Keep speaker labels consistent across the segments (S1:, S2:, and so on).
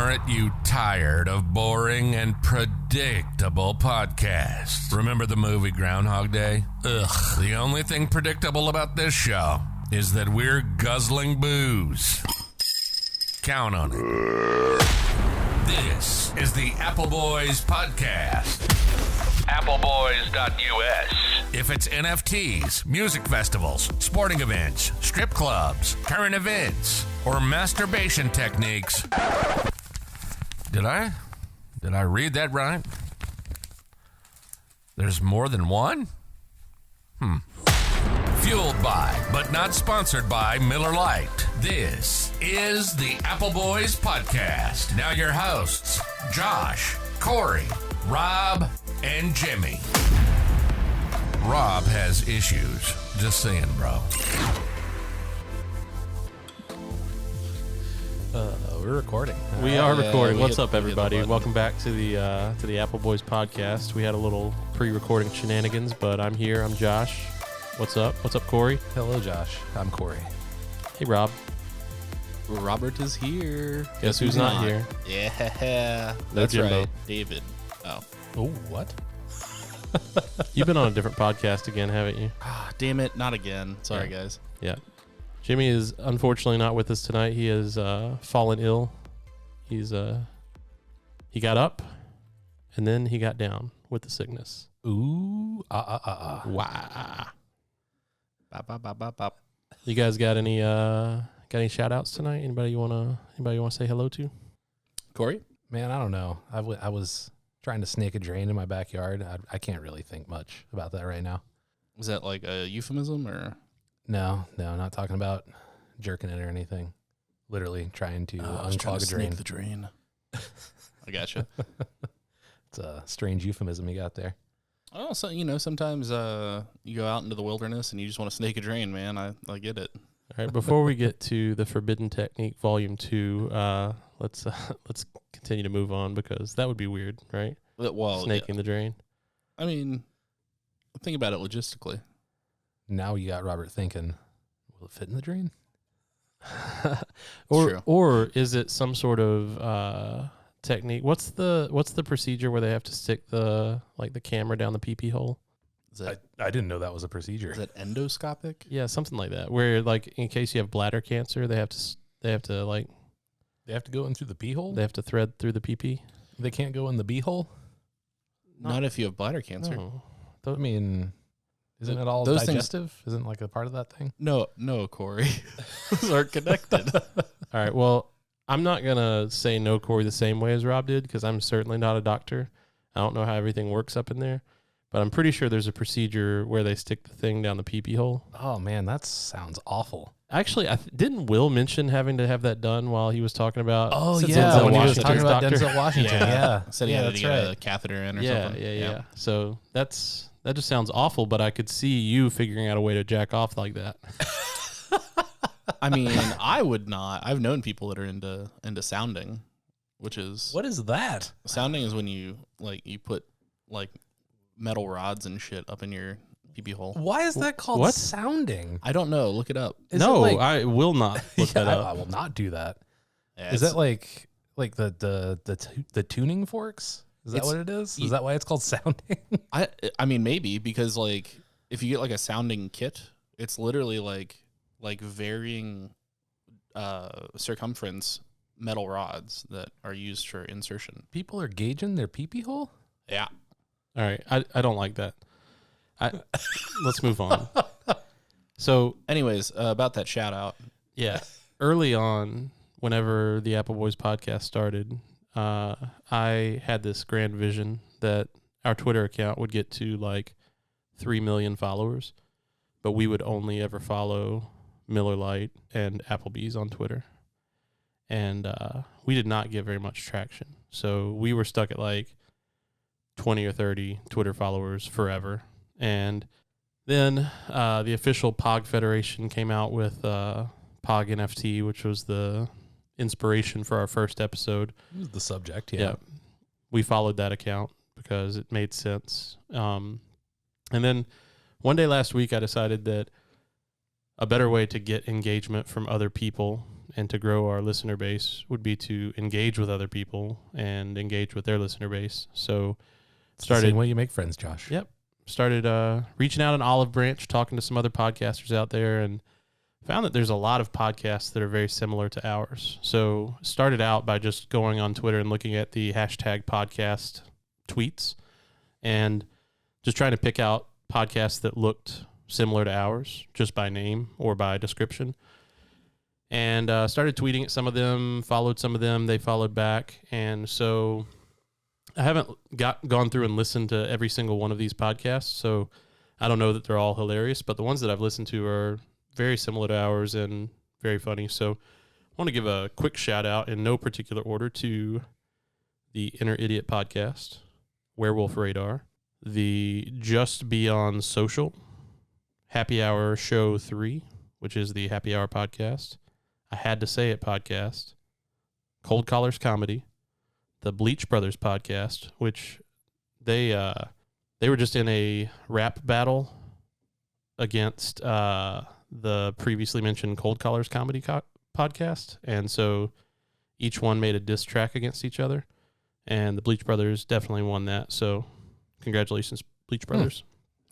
S1: Aren't you tired of boring and predictable podcasts? Remember the movie Groundhog Day? Ugh. The only thing predictable about this show is that we're guzzling booze. Count on it. This is the Appleboys podcast. Appleboys.us. If it's NFTs, music festivals, sporting events, strip clubs, current events, or masturbation techniques. Did I read that right? There's more than one? Fueled by, but not sponsored by, Miller Lite. This is the Appleboys podcast. Now your hosts, Josh, Corey, Rob, and Jimmy. Rob has issues. Just saying, bro.
S2: We're recording.
S3: We are recording. What's up, everybody? Welcome back to the Appleboys podcast. We had a little pre-recording shenanigans, but I'm here. I'm Josh. What's up? What's up, Corey?
S2: Hello, Josh. I'm Corey.
S3: Hey, Rob.
S4: Robert is here.
S3: Guess who's not here?
S4: Yeah, that's
S3: Jimbo.
S4: right. David.
S2: Oh, what?
S3: You've been on a different podcast again, haven't you?
S4: Damn it, not again. Sorry,
S3: Yeah.
S4: guys.
S3: Yeah. Jimmy is unfortunately not with us tonight. He has fallen ill. He got up, and then he got down with the sickness.
S2: Ooh,
S3: Wow.
S4: Bop, bop, bop, bop, bop.
S3: You guys got any shout outs tonight? Anybody you wanna say hello to?
S4: Corey?
S2: man, I don't know. I was trying to snake a drain in my backyard. I can't really think much about that right now.
S4: Was that like a euphemism or?
S2: No, not talking about jerking it or anything. Literally trying to unclog a drain.
S4: Snake the drain. I gotcha.
S2: It's a strange euphemism you got there.
S4: Oh, so sometimes you go out into the wilderness and you just want to snake a drain, man. I get it.
S3: All right, before we get to the Forbidden Technique Volume 2, let's continue to move on because that would be weird, right?
S4: Well,
S3: Snaking the drain.
S4: I mean, think about it logistically.
S2: Now you got Robert thinking, will it fit in the drain?
S3: or is it some sort of technique? What's the procedure where they have to stick the camera down the pee-pee hole?
S2: I didn't know that was a procedure.
S4: Is that endoscopic?
S3: Yeah, something like that. Where in case you have bladder cancer, they have to
S2: They have to go in through the pee hole?
S3: they have to thread through the pee-pee.
S2: They can't go in the bee hole?
S4: Not if you have bladder cancer.
S3: No.
S2: I mean, isn't it all
S4: those
S2: digestive? Isn't like a part of that thing?
S4: No, Corey. Those aren't connected.
S3: All right. Well, I'm not gonna say no, Corey, the same way as Rob did because I'm certainly not a doctor. I don't know how everything works up in there, but I'm pretty sure there's a procedure where they stick the thing down the pee-pee hole.
S2: Oh man, that sounds awful.
S3: Actually, didn't Will mention having to have that done while he was talking about?
S2: Denzel
S3: when he was
S2: Washington's
S3: talking about
S2: doctor.
S3: Denzel
S2: Washington. Yeah,
S4: Said he had to get a catheter in or something.
S3: Yeah. So that just sounds awful, but I could see you figuring out a way to jack off like that.
S4: I mean, I would not. I've known people that are into sounding, which is
S2: what is that?
S4: Sounding is when you put metal rods and shit up in your pee-pee hole.
S2: Why is that called
S3: What?
S2: sounding?
S4: I don't know. Look it up.
S3: I will not look that up.
S2: I will not do that.
S4: Yeah,
S2: Is that like the tuning forks? Is that what it is? Is that why it's called sounding?
S4: I mean, maybe because if you get a sounding kit, it's literally like varying circumference metal rods that are used for insertion.
S2: People are gauging their pee-pee hole?
S4: Yeah.
S3: All right. I don't like that. Let's move on. So,
S4: anyways, about that shout out.
S3: Yeah. Early on, whenever the Appleboys podcast started, I had this grand vision that our Twitter account would get to 3 million followers, but we would only ever follow Miller Lite and Applebee's on Twitter. And we did not get very much traction. So we were stuck at 20 or 30 Twitter followers forever. And then the official POG Federation came out with POG NFT, which was the inspiration for our first episode.
S2: It was the subject, yeah.
S3: We followed that account because it made sense. And then one day last week, I decided that a better way to get engagement from other people and to grow our listener base would be to engage with other people and engage with their listener base. So
S2: It's the same way you make friends, Josh.
S3: Yep. Started reaching out an olive branch, talking to some other podcasters out there, and found that there's a lot of podcasts that are very similar to ours. So started out by just going on Twitter and looking at the hashtag podcast tweets and just trying to pick out podcasts that looked similar to ours, just by name or by description. And started tweeting at some of them, followed some of them, they followed back. And so I haven't gone through and listened to every single one of these podcasts, so I don't know that they're all hilarious, but the ones that I've listened to are very similar to ours and very funny. So I want to give a quick shout out in no particular order to the Inner Idiot Podcast, Werewolf Radar, the Just Beyond Social, Happy Hour Show 3, which is the Happy Hour podcast, I Had to Say It podcast, Cold Collars Comedy, the Bleach Brothers podcast, which they were just in a rap battle against the previously mentioned Cold Collars Comedy podcast, and so each one made a diss track against each other, and the Bleach Brothers definitely won that. So congratulations, Bleach Brothers.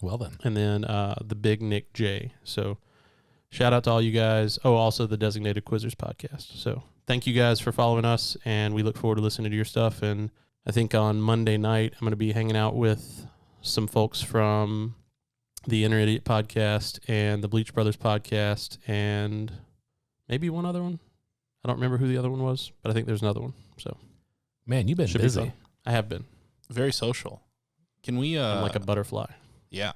S2: Well then.
S3: And then the Big Nick J. So shout out to all you guys. Oh, also the Designated Quizzers podcast. So thank you guys for following us, and we look forward to listening to your stuff. And I think on Monday night, I'm going to be hanging out with some folks from the Inner Idiot podcast and the Bleach Brothers podcast and maybe one other one. I don't remember who the other one was, but I think there's another one. So,
S2: man, you've been
S3: should
S2: busy.
S3: be fun. I have been.
S4: Very social. Can we
S3: I'm like a butterfly.
S4: yeah.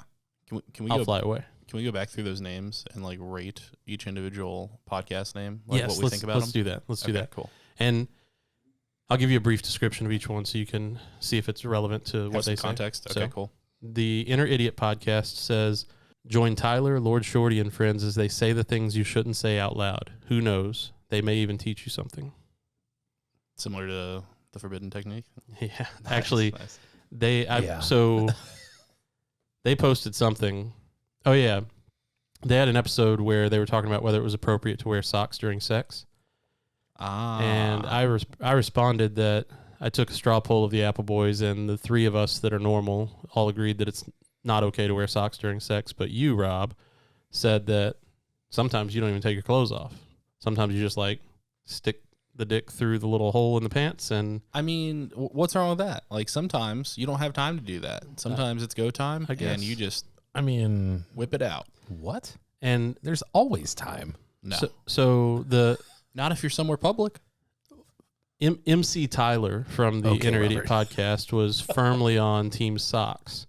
S4: Can we
S3: I'll
S4: go
S3: fly away.
S4: Can we go back through those names and like rate each individual podcast name? Like
S3: Yes,
S4: what we
S3: let's
S4: think about
S3: do that. Let's do
S4: Okay,
S3: that.
S4: Cool.
S3: And I'll give you a brief description of each one so you can see if it's relevant to
S4: Have
S3: what
S4: some
S3: they say.
S4: context. Okay,
S3: So,
S4: cool.
S3: The Inner Idiot podcast says, join Tyler, Lord Shorty, and friends as they say the things you shouldn't say out loud. Who knows? They may even teach you something.
S4: Similar to the Forbidden Technique.
S3: Yeah. Actually,
S4: nice.
S3: So they posted something. Oh, yeah. They had an episode where they were talking about whether it was appropriate to wear socks during sex. And I responded that I took a straw poll of the Appleboys, and the three of us that are normal all agreed that it's not okay to wear socks during sex. But you, Rob, said that sometimes you don't even take your clothes off. Sometimes you just like stick the dick through the little hole in the pants. And
S4: I mean, what's wrong with that? Like sometimes you don't have time to do that. Sometimes it's go time,
S3: I guess.
S4: and you just
S2: Whip
S4: it out.
S2: What?
S3: and
S2: There's always time.
S4: No,
S3: so the
S4: not if you're somewhere public.
S3: MC Tyler from the
S2: Okay,
S3: Inner Idiot
S2: Robert.
S3: podcast was firmly on Team Socks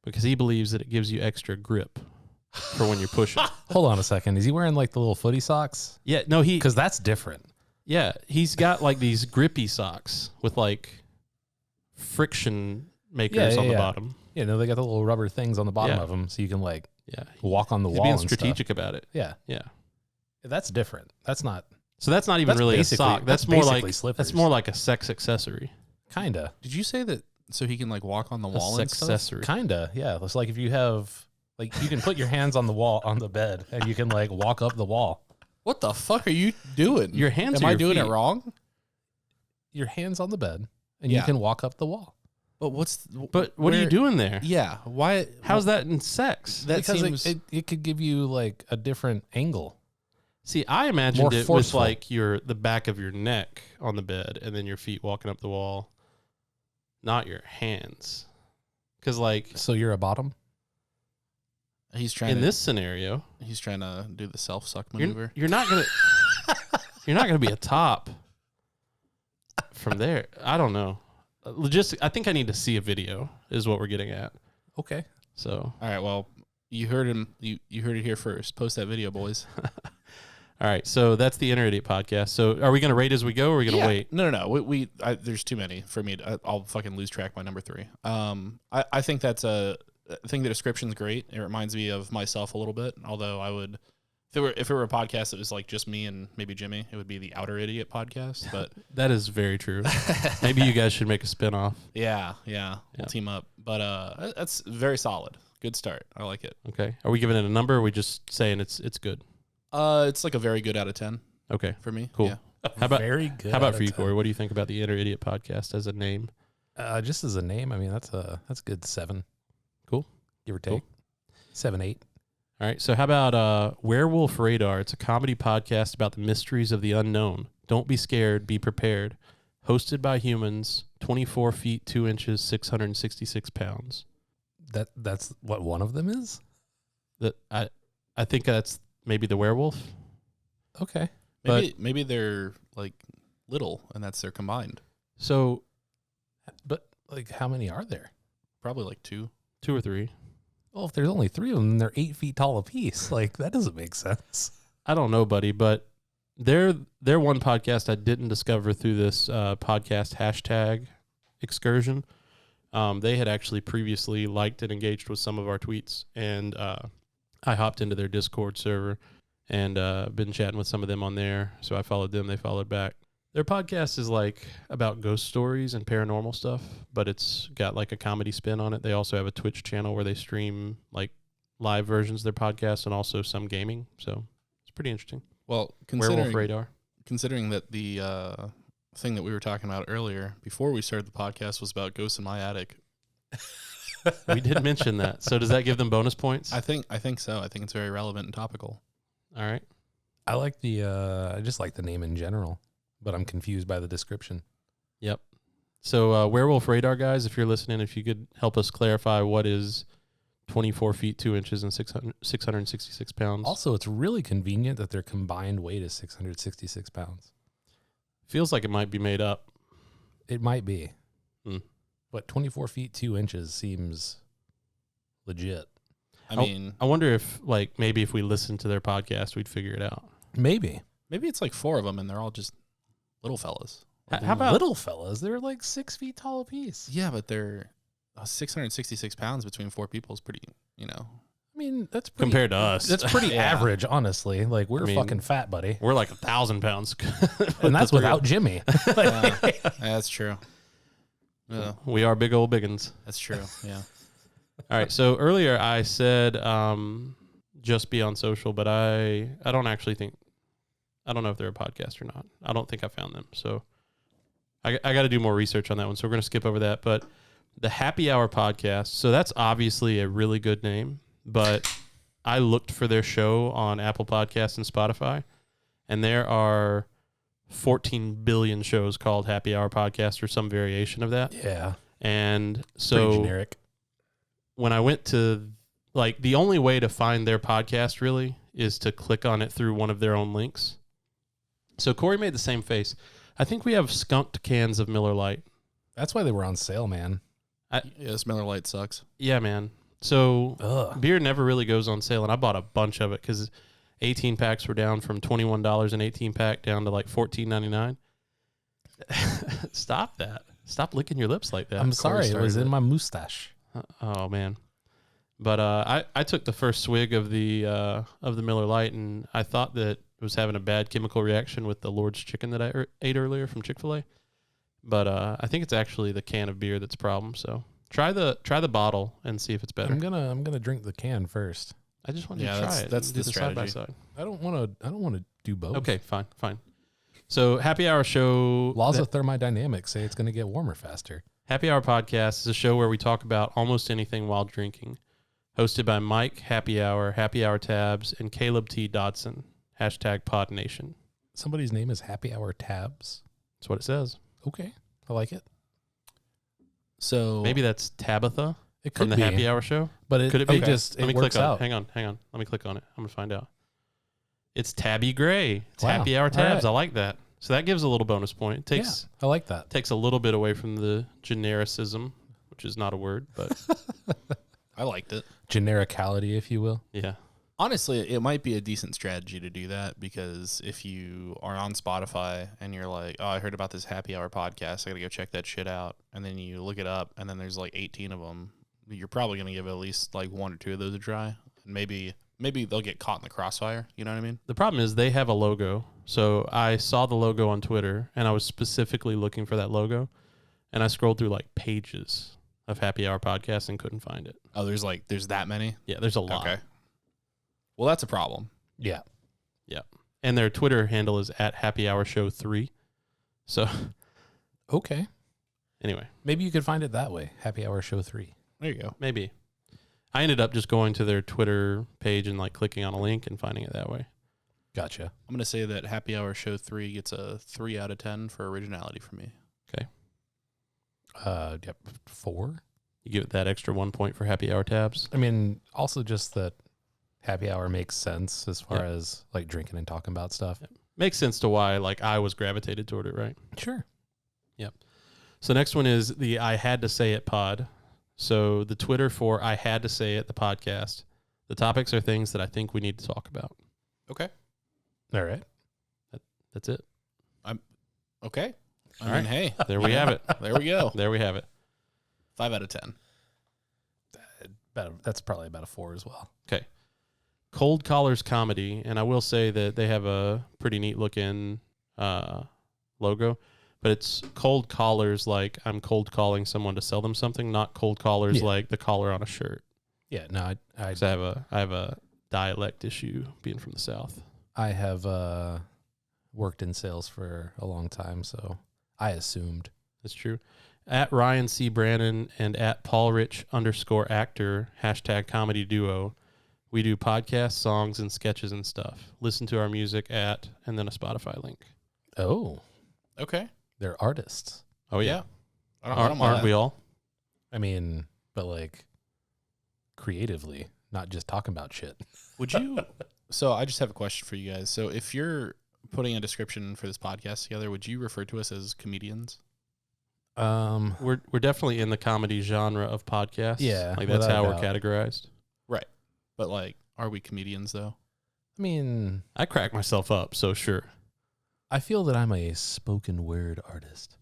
S3: because he believes that it gives you extra grip for when you're pushing.
S2: Hold on a second. Is he wearing like the little footy socks?
S3: Yeah, no,
S2: Because that's different.
S3: yeah, he's got like these grippy socks with like friction makers on the bottom.
S2: Yeah, no, they got the little rubber things on the bottom
S3: Yeah.
S2: of them, so you can like
S3: Yeah,
S2: walk on the
S3: he's
S2: wall.
S3: being
S2: and
S3: strategic about it.
S2: Stuff.
S3: Yeah,
S2: Yeah, that's different. That's not
S3: so that's not even
S2: That's
S3: really a
S2: basically-
S3: sock.
S2: that's
S3: That's more
S2: basically
S3: like
S2: slippers.
S3: that's more like a sex accessory.
S2: kinda,
S4: Did you say that so he can like walk on the
S3: A
S4: wall and
S3: sex
S4: stuff?
S3: accessory.
S2: kinda. Yeah, it's like if you have like you can put your hands on the wall on the bed and you can like walk up the wall.
S4: What the fuck are you doing?
S3: Your hands.
S4: Am
S3: or
S4: I
S3: your
S4: doing
S3: feet?
S4: it wrong?
S2: Your hands on the bed and
S4: Yeah.
S2: you can walk up the wall.
S4: But
S3: But what are you
S4: where-
S3: doing there?
S4: Yeah, why?
S3: How's that in sex?
S4: that
S2: Because
S4: seems?
S2: it could give you like a different angle.
S3: See, I imagined
S2: More
S3: it was
S2: forceful.
S3: like the back of your neck on the bed, and then your feet walking up the wall, not your hands. Because like
S2: So you're a bottom.
S4: he's trying
S3: in
S4: to,
S3: this scenario,
S4: He's trying to do the self suck
S3: you're,
S4: maneuver.
S3: you're not gonna you're not gonna be a top from there. I don't know. I think I need to see a video. Is what we're getting at.
S2: Okay.
S3: So
S4: All right, well, you heard him. You heard it here first. Post that video, boys.
S3: all right. So that's the Inner Idiot podcast. So are we gonna rate as we go, or are we gonna wait?
S4: No. There's too many for me. I'll fucking lose track by number 3. I think I think the description's great. It reminds me of myself a little bit. Although I would, if it were a podcast that was like just me and maybe Jimmy, it would be the Outer Idiot podcast. But
S3: That is very true. Maybe you guys should make a spinoff.
S4: yeah, we'll team up. But that's very solid. Good start. I like it.
S3: Okay. Are we giving it a number? Or are we just saying it's good?
S4: It's like a very good out of 10.
S3: Okay.
S4: for me.
S3: Cool.
S4: Yeah.
S3: How about
S2: Very good.
S3: How
S2: out
S3: about
S2: of
S3: for you,
S2: 10.
S3: Corey? What do you think about the Inner Idiot podcast as a name?
S2: Just as a name, I mean, that's a good 7.
S3: Cool.
S2: Give or take.
S3: Cool.
S2: 7, 8.
S3: All right. So how about Werewolf Radar? It's a comedy podcast about the mysteries of the unknown. Don't be scared. Be prepared. Hosted by humans, 24 feet, 2 inches, 666 pounds.
S2: That's what one of them is?
S3: That I think that's maybe the werewolf.
S2: Okay.
S4: Maybe they're like little and that's their combined.
S3: So
S2: But, like, how many are there?
S4: Probably like 2.
S3: 2 or 3.
S2: Well, if there's only 3 of them, then they're 8 feet tall apiece. Like, that doesn't make sense.
S3: I don't know, buddy, but they're one podcast I didn't discover through this podcast hashtag excursion. They had actually previously liked and engaged with some of our tweets, and I hopped into their Discord server and been chatting with some of them on there. So I followed them, they followed back. Their podcast is like about ghost stories and paranormal stuff, but it's got like a comedy spin on it. They also have a Twitch channel where they stream like live versions of their podcast and also some gaming. So it's pretty interesting.
S4: Well,
S3: Werewolf Radar.
S4: considering that the thing that we were talking about earlier before we started the podcast was about ghosts in my attic.
S3: We did mention that. So does that give them bonus points?
S4: I think so. I think it's very relevant and topical.
S3: All right.
S2: I like I just like the name in general, but I'm confused by the description.
S3: Yep. So Werewolf Radar, guys, if you're listening, if you could help us clarify what is 24 feet, 2 inches, and 666 pounds.
S2: Also, it's really convenient that their combined weight is 666 pounds.
S3: Feels like it might be made up.
S2: It might be.
S3: Hmm.
S2: But 24 feet, 2 inches seems legit.
S4: I mean,
S3: I wonder if, like, maybe if we listened to their podcast, we'd figure it out.
S2: Maybe.
S4: maybe it's like 4 of them and they're all just little fellas.
S3: How about
S2: little fellas? They're like 6 feet tall apiece.
S4: Yeah, but they're 666 pounds between 4 people is pretty,
S2: I mean, that's pretty,
S3: compared to us?
S2: That's pretty
S4: Yeah.
S2: average, honestly. Like, we're
S3: I mean,
S2: fucking fat, buddy.
S3: We're like 1,000 pounds.
S2: And that's without Jimmy.
S4: That's true. Yeah,
S3: We are big old biggins.
S4: that's true. Yeah.
S3: All right. So earlier I said just be on social, but I don't actually think, I don't know if they're a podcast or not. I don't think I found them. So I got to do more research on that one. So we're going to skip over that. But the Happy Hour podcast, so that's obviously a really good name, but I looked for their show on Apple Podcasts and Spotify, and there are 14 billion shows called Happy Hour podcast or some variation of that.
S2: Yeah.
S3: And
S2: Pretty
S3: so
S2: generic.
S3: when I went to, like, the only way to find their podcast really is to click on it through one of their own links. So Corey made the same face. I think we have skunked cans of Miller Lite.
S2: That's why they were on sale, man.
S4: Yeah, this Miller Lite sucks.
S3: Yeah, man. So
S2: Ugh.
S3: beer never really goes on sale, and I bought a bunch of it because 18 packs were down from $21 an 18 pack down to like $14.99. Stop that. Stop licking your lips like that.
S2: I'm
S3: Corey
S2: sorry. It
S3: started
S2: was in my mustache.
S3: Oh man. But I took the first swig of the Miller Lite, and I thought that it was having a bad chemical reaction with the Lord's chicken that I ate earlier from Chick-fil-A. But I think it's actually the can of beer that's the problem. So try the bottle and see if it's better.
S2: I'm gonna drink the can first.
S3: I just want you
S4: Yeah,
S3: to try it.
S4: that's
S3: and do
S4: the
S3: side by
S4: strategy.
S3: side.
S2: I don't want to do both.
S3: Okay, fine. So Happy Hour show.
S2: Laws of thermodynamics say it's gonna get warmer faster.
S3: Happy Hour podcast is a show where we talk about almost anything while drinking. Hosted by Mike Happy Hour Tabs, and Caleb T. Dodson. #PodNation.
S2: Somebody's name is Happy Hour Tabs.
S3: That's what it says.
S2: Okay, I like it.
S4: So
S3: Maybe that's Tabitha
S2: It
S3: from
S2: could
S3: the
S2: be,
S3: Happy Hour show.
S2: but it
S3: Could it be?
S2: just
S3: Let me
S2: it works
S3: click on
S2: out.
S3: it. Hang on. Let me click on it. I'm going to find out. It's Tabby Gray. It's
S2: Wow.
S3: Happy Hour
S2: All
S3: Tabs.
S2: right.
S3: I like that. So that gives a little bonus point. It takes
S2: I like that.
S3: takes a little bit away from the genericism, which is not a word, but
S4: I liked it.
S2: Genericality, if you will.
S3: yeah.
S4: Honestly, it might be a decent strategy to do that because if you are on Spotify and you're like, oh, I heard about this Happy Hour podcast, I got to go check that shit out. And then you look it up and then there's like 18 of them. You're probably going to give at least like 1 or 2 of those a try. And maybe they'll get caught in the crossfire. You know what I mean?
S3: The problem is they have a logo. So I saw the logo on Twitter, and I was specifically looking for that logo. And I scrolled through like pages of Happy Hour podcasts and couldn't find it.
S4: Oh, there's that many?
S3: Yeah, there's a lot.
S4: Okay. Well, that's a problem.
S2: Yeah.
S3: And their Twitter handle is at Happy Hour Show 3. So,
S2: Okay.
S3: anyway,
S2: Maybe you could find it that way. Happy Hour Show 3.
S4: There you go.
S3: maybe. I ended up just going to their Twitter page and like clicking on a link and finding it that way.
S2: Gotcha.
S4: I'm going to say that Happy Hour Show 3 gets a 3 out of 10 for originality for me.
S2: Yep. 4.
S3: You give it that extra 1 point for Happy Hour tabs.
S2: I mean, also just that Happy Hour makes sense as far
S3: Yeah.
S2: as like drinking and talking about stuff.
S3: Makes sense to why like I was gravitated toward it, right?
S2: Sure.
S3: So next one is the I Had to Say It pod. So the Twitter for I Had to Say It, the podcast. The topics are things that I think we need to talk about.
S4: Okay.
S2: All right.
S3: That's it.
S4: Okay.
S3: All right.
S4: Hey,
S3: There we have it.
S4: there we go.
S3: There we have it.
S4: 5 out of 10.
S2: That's probably about a 4 as well.
S3: Okay. Cold Collars Comedy. And I will say that they have a pretty neat looking logo. But it's cold collars like I'm cold calling someone to sell them something, not cold collars like the collar on a shirt.
S2: Yeah. No, I
S3: 'Cause I have a dialect issue being from the South.
S2: I have worked in sales for a long time, so I assumed.
S3: That's true. At Ryan C. Brannon and at Paul Rich _actor #comedy duo. We do podcasts, songs, and sketches and stuff. Listen to our music at, and then a Spotify link.
S2: Oh,
S4: Okay.
S2: they're artists.
S3: Oh, yeah.
S4: I don't mind
S3: Aren't
S4: that.
S3: we all?
S2: I mean, but like creatively, not just talking about shit.
S4: Would you? So I just have a question for you guys. So if you're putting a description for this podcast together, would you refer to us as comedians?
S3: We're definitely in the comedy genre of podcasts.
S2: Yeah,
S3: Like that's
S2: without
S3: how
S2: a
S3: we're
S2: doubt.
S3: categorized.
S4: Right. But like, are we comedians though?
S2: I mean,
S3: I crack myself up, so sure.
S2: I feel that I'm a spoken word artist.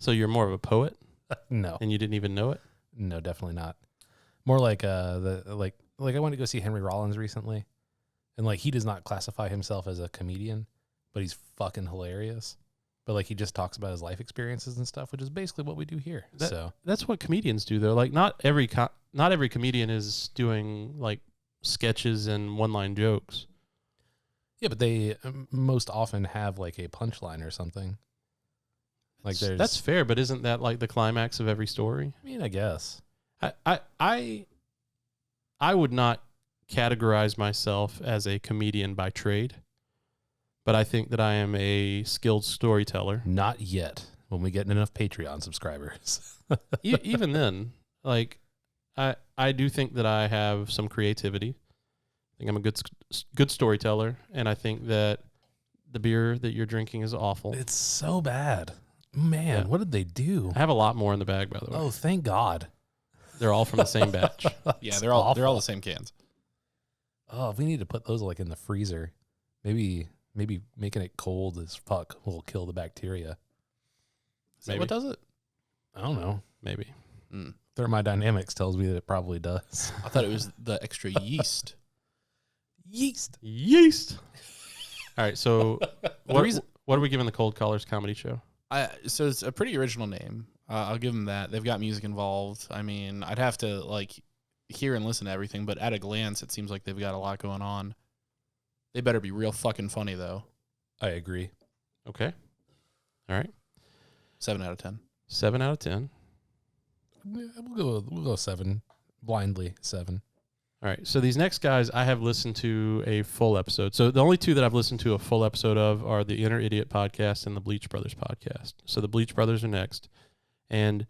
S3: So you're more of a poet
S2: No,
S3: and you didn't even know it?
S2: no, definitely not. More like like I went to go see Henry Rollins recently, and like he does not classify himself as a comedian, but he's fucking hilarious. But like he just talks about his life experiences and stuff, which is basically what we do here. So
S3: That's what comedians do, though. Like not every comedian is doing like sketches and one-line jokes.
S2: yeah, but they most often have like a punchline or something. Like
S3: That's fair, but isn't that like the climax of every story?
S2: I mean, I guess.
S3: I would not categorize myself as a comedian by trade, but I think that I am a skilled storyteller.
S2: Not yet. When we get enough Patreon subscribers.
S3: Even then, like I do think that I have some creativity. I think I'm a good storyteller, and I think that the beer that you're drinking is awful.
S2: It's so bad. Man,
S3: Yeah.
S2: what did they do?
S3: I have a lot more in the bag, by the way.
S2: Oh, thank God.
S3: They're all from the same batch.
S4: Yeah,
S2: It's
S4: they're all
S2: awful.
S4: the same cans.
S2: Oh, if we need to put those like in the freezer, maybe making it cold as fuck will kill the bacteria.
S4: Is that
S3: Maybe.
S4: what does it?
S2: I don't know.
S3: Maybe.
S4: Mm.
S2: Thermodynamics tells me that it probably does.
S4: I thought it was the extra yeast.
S3: Yeast. All right, so what,
S4: reason-
S3: what are we giving the Cold Collars Comedy Show?
S4: So it's a pretty original name. I'll give them that. They've got music involved. I mean, I'd have to like hear and listen to everything, but at a glance, it seems like they've got a lot going on. They better be real fucking funny though.
S2: I agree.
S3: Okay. All right.
S4: 7 out of 10.
S3: 7 out of 10.
S2: Yeah, we'll go 7. Blindly 7.
S3: All right. So these next guys, I have listened to a full episode. So the only two that I've listened to a full episode of are the Inner Idiot podcast and the Bleach Brothers podcast. So the Bleach Brothers are next. And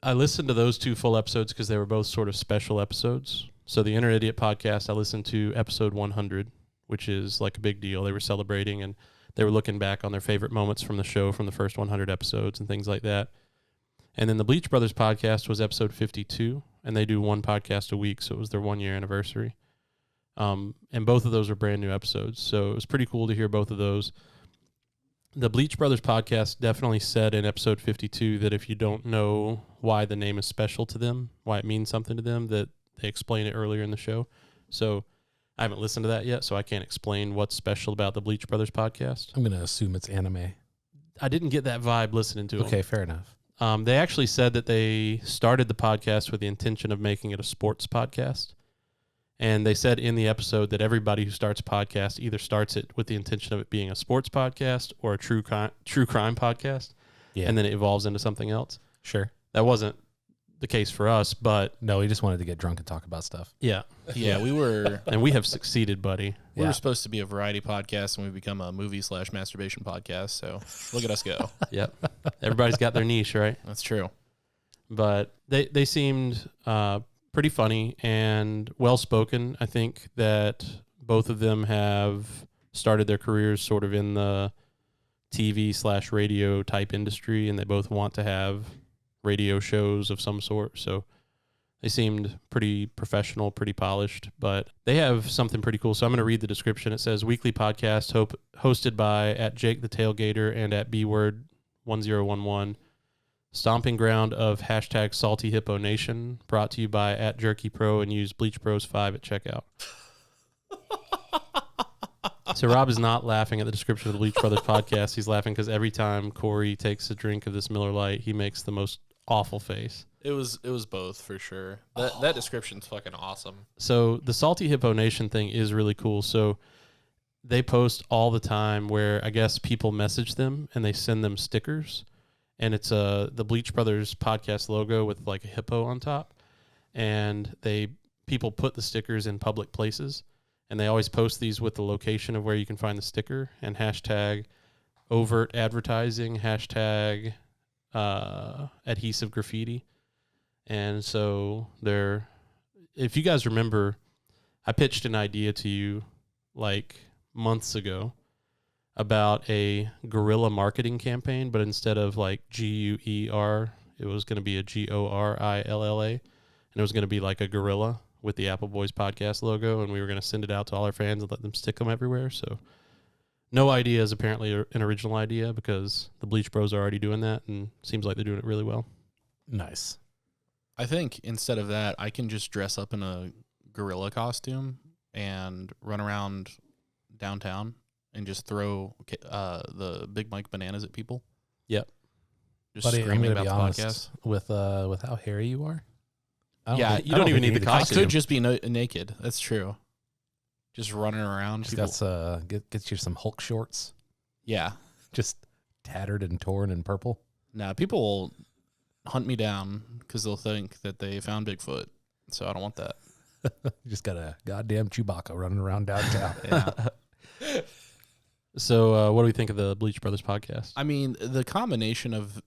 S3: I listened to those two full episodes because they were both sort of special episodes. So the Inner Idiot podcast, I listened to episode 100, which is like a big deal. They were celebrating and they were looking back on their favorite moments from the show from the first 100 episodes and things like that. And then the Bleach Brothers podcast was episode 52, and they do one podcast a week, so it was their 1-year anniversary. And both of those are brand new episodes, so it was pretty cool to hear both of those. The Bleach Brothers podcast definitely said in episode 52 that if you don't know why the name is special to them, why it means something to them, that they explain it earlier in the show. So I haven't listened to that yet, so I can't explain what's special about the Bleach Brothers podcast.
S2: I'm going to assume it's anime.
S3: I didn't get that vibe listening to it.
S2: Okay, fair enough.
S3: They actually said that they started the podcast with the intention of making it a sports podcast. And they said in the episode that everybody who starts a podcast either starts it with the intention of it being a sports podcast or a true crime podcast, and then it evolves into something else.
S2: Sure.
S3: That wasn't the case for us, but
S2: No, we just wanted to get drunk and talk about stuff.
S3: yeah.
S4: Yeah, we were
S3: And we have succeeded, buddy.
S4: we were supposed to be a variety podcast, and we've become a movie/masturbation podcast. So look at us go.
S3: Yep. Everybody's got their niche, right?
S4: That's true.
S3: But they seemed pretty funny and well-spoken. I think that both of them have started their careers sort of in the TV/radio type industry, and they both want to have radio shows of some sort. So they seemed pretty professional, pretty polished, but they have something pretty cool. So I'm going to read the description. It says, weekly podcast hosted by at Jake the Tailgater and at bword1011. Stomping ground of hashtag Salty Hippo Nation, brought to you by at Jerky Pro, and use Bleach Bros 5 at checkout. So Rob is not laughing at the description of the Bleach Brothers podcast. He's laughing because every time Corey takes a drink of this Miller Lite, he makes the most awful face.
S4: It was both for sure. That description's fucking awesome.
S3: So the Salty Hippo Nation thing is really cool. So they post all the time where I guess people message them and they send them stickers, and it's the Bleach Brothers podcast logo with like a hippo on top, and people put the stickers in public places, and they always post these with the location of where you can find the sticker and hashtag overt advertising, hashtag adhesive graffiti. And so if you guys remember, I pitched an idea to you like months ago about a guerrilla marketing campaign, but instead of like GUER, it was going to be a GORILLA, and it was going to be like a gorilla with the Appleboys podcast logo, and we were going to send it out to all our fans and let them stick them everywhere. So no idea is apparently an original idea because the Bleach Bros are already doing that, and seems like they're doing it really well.
S2: Nice.
S4: I think instead of that, I can just dress up in a gorilla costume and run around downtown and just throw the Big Mike bananas at people.
S3: Yep.
S4: Just
S2: Buddy, I'm
S4: screaming
S2: gonna
S4: about
S2: be
S4: the
S2: honest,
S4: podcast.
S2: with how hairy you are.
S3: You don't even need the
S4: I
S3: costume.
S4: could just be naked. That's true. Just running around.
S2: Just get you some Hulk shorts,
S4: Yeah.
S2: just tattered and torn and purple.
S4: Nah, people will hunt me down because they'll think that they found Bigfoot. So I don't want that.
S2: You just got a goddamn Chewbacca running around downtown.
S4: Yeah.
S3: So what do we think of the Bleach Brothers podcast?
S4: I mean, the combination of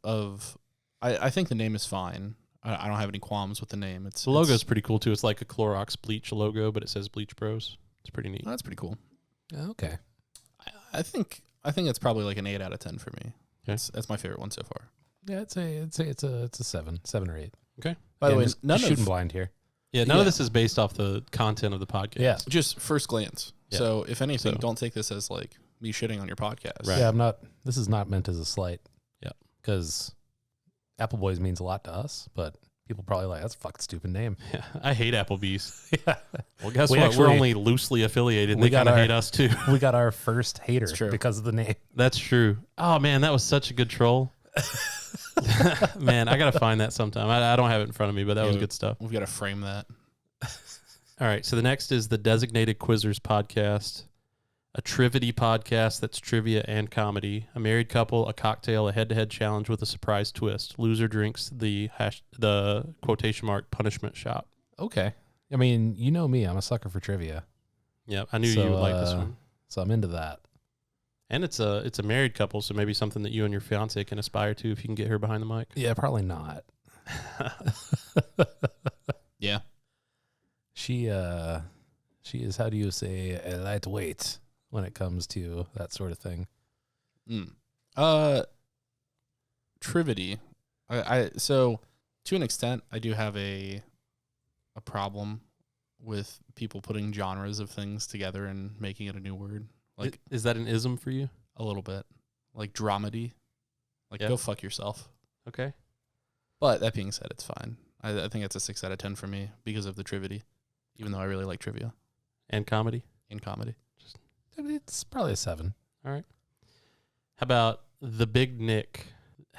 S4: I think the name is fine. I don't have any qualms with the name.
S3: The logo's pretty cool too. It's like a Clorox bleach logo, but it says Bleach Bros. It's pretty neat.
S4: That's pretty cool.
S2: Okay.
S4: I think it's probably like an 8 out of 10 for me.
S3: Okay.
S4: That's my favorite one so far.
S2: Yeah, I'd say it's a 7 or 8.
S3: Okay.
S4: By the way,
S2: just
S4: none
S2: shooting
S4: of
S2: blind here.
S3: Yeah, none
S4: Yeah.
S3: of this is based off the content of the podcast.
S2: Yeah.
S4: just first glance.
S3: Yeah.
S4: So if anything,
S3: So-
S4: don't take this as like me shitting on your podcast.
S3: Right.
S2: Yeah, I'm not. This is not meant as a slight.
S3: Yeah.
S2: Because Appleboys means a lot to us, but people probably like that's a fucking stupid name.
S3: Yeah, I hate Applebee's.
S2: Yeah.
S3: Well, guess
S2: We
S3: what?
S2: actually-
S3: We're only loosely affiliated.
S2: we
S3: They
S2: got
S3: kind of
S2: our-
S3: hate us too.
S2: We got our first hater
S4: It's true.
S2: because of the name.
S3: That's true. Oh man, that was such a good troll. Man, I gotta find that sometime. I don't have it in front of me, but that was
S4: Yeah.
S3: good stuff.
S4: We've got to frame that.
S3: All right, so the next is the Designated Quizzers podcast, a trivity podcast that's trivia and comedy. A married couple, a cocktail, a head-to-head challenge with a surprise twist. Loser drinks the quotation mark punishment shot.
S2: Okay. I mean, you know me. I'm a sucker for trivia,
S3: Yeah, I knew you would like this one.
S2: so I'm into that.
S3: And it's a married couple, so maybe something that you and your fiance can aspire to if you can get her behind the mic.
S2: Yeah, probably not.
S4: Yeah.
S2: She is, how do you say, a lightweight when it comes to that sort of thing.
S4: Trivity. So to an extent, I do have a problem with people putting genres of things together and making it a new word. Like
S3: Is that an ism for you?
S4: a little bit. Like dramedy. Like
S3: Yeah.
S4: go fuck yourself.
S3: Okay.
S4: But that being said, it's fine. I think it's a 6 out of 10 for me because of the trivity, even though I really like trivia
S3: And comedy?
S4: in comedy.
S2: It's probably a 7.
S3: All right. How about The Big Nick?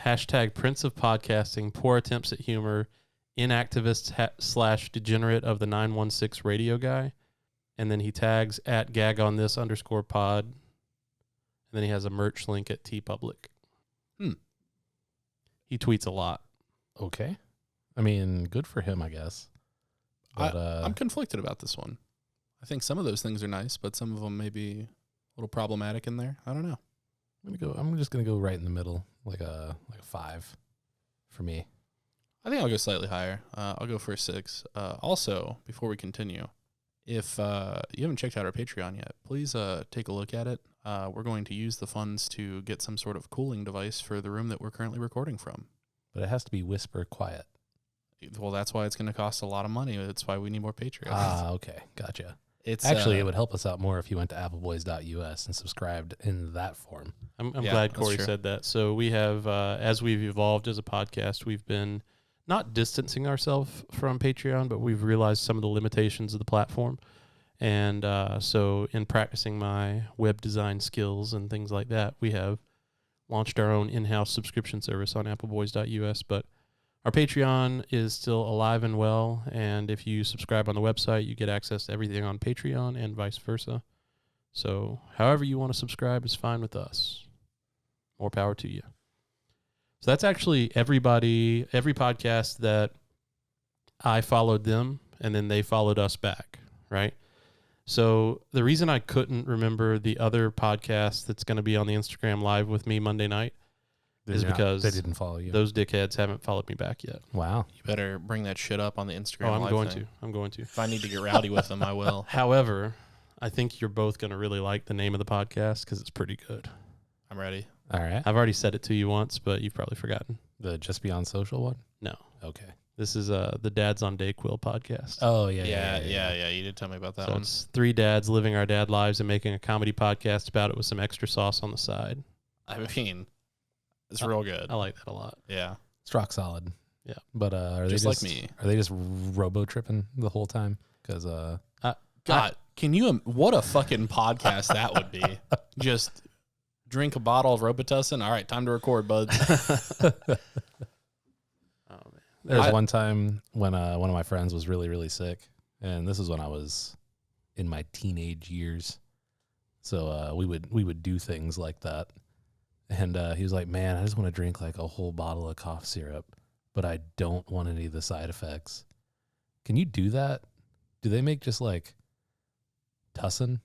S3: Hashtag Prince of Podcasting, poor attempts at humor, inactivist / degenerate of the 916 radio guy, and then he tags at @gagonthis_pod, and then he has a merch link at TeePublic. He tweets a lot.
S2: Okay. I mean, good for him, I guess. But,
S4: I'm conflicted about this one. I think some of those things are nice, but some of them may be a little problematic in there. I don't know.
S2: I'm just gonna go right in the middle, like a 5 for me.
S4: I think I'll go slightly higher. I'll go for a 6. Also, before we continue, if you haven't checked out our Patreon yet, please take a look at it. We're going to use the funds to get some sort of cooling device for the room that we're currently recording from.
S2: But it has to be whisper quiet.
S4: Well, that's why it's going to cost a lot of money. That's why we need more Patreons.
S2: Okay. Gotcha.
S4: It's
S2: Actually, it would help us out more if you went to appleboys.us and subscribed in that form.
S3: I'm
S4: Yeah,
S3: glad
S4: that's
S3: Corey
S4: true.
S3: said that. So we have, as we've evolved as a podcast, we've been not distancing ourselves from Patreon, but we've realized some of the limitations of the platform. And so in practicing my web design skills and things like that, we have launched our own in-house subscription service on appleboys.us. But our Patreon is still alive and well. And if you subscribe on the website, you get access to everything on Patreon and vice versa. So however you want to subscribe is fine with us. More power to you. So that's actually every podcast that I followed them and then they followed us back, right? So the reason I couldn't remember the other podcast that's going to be on the Instagram Live with me Monday night is because
S2: they didn't follow you.
S3: those dickheads haven't followed me back yet.
S2: Wow.
S4: You better bring that shit up on the Instagram.
S3: Oh, I'm
S4: Live
S3: going
S4: thing.
S3: to. I'm going to.
S4: If I need to get rowdy with them, I will.
S3: However, I think you're both going to really like the name of the podcast because it's pretty good.
S4: I'm ready.
S2: All right.
S3: I've already said it to you once, but you've probably forgotten.
S2: The Just Beyond Social one?
S3: No.
S2: Okay.
S3: This is the Dads on Dayquil podcast.
S2: Oh,
S4: Yeah. You did tell me about that
S3: So
S4: one.
S3: it's 3 dads living our dad lives and making a comedy podcast about it with some extra sauce on the side.
S4: I mean, it's real good.
S3: I like that a lot.
S4: Yeah.
S2: It's rock solid.
S3: Yeah.
S2: But are
S4: Just
S2: they
S4: like me.
S2: Are they just robo tripping the whole time? Because
S4: God, can you? What a fucking podcast that would be. Just drink a bottle of Robitussin. All right, time to record, bud.
S2: there was one time when one of my friends was really, really sick, and this is when I was in my teenage years. So we would do things like that, and he was like, "Man, I just want to drink like a whole bottle of cough syrup, but I don't want any of the side effects. Can you do that? Do they make just like Tussin?"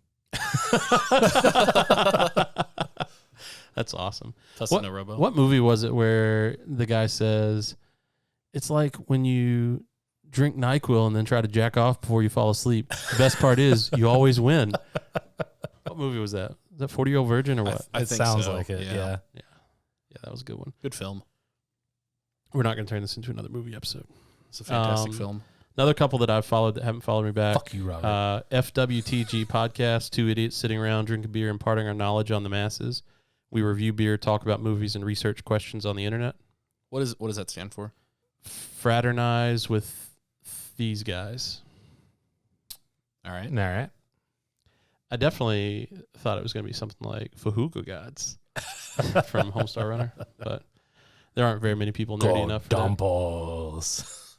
S3: That's awesome.
S4: Tussin a Robo.
S3: What movie was it where the guy says, it's like when you drink NyQuil and then try to jack off before you fall asleep. The best part is you always win. What movie was that? Is that 40-Year-Old Virgin or what?
S4: I
S2: It
S4: think
S2: sounds
S4: so.
S2: like it.
S4: Yeah.
S2: Yeah.
S3: Yeah, that was a good one.
S4: Good film.
S3: We're not going to turn this into another movie episode.
S4: It's a fantastic film.
S3: Another couple that I've followed that haven't followed me back.
S2: Fuck you, Robert.
S3: FWTG podcast, 2 idiots sitting around drinking beer, imparting our knowledge on the masses. We review beer, talk about movies, and research questions on the internet.
S4: What does that stand for?
S3: Fraternize with these guys.
S4: All right.
S2: All right.
S3: I definitely thought it was going to be something like Fahuga Gods from Homestar Runner, but there aren't very many people nerdy enough for that. All
S2: Dumples.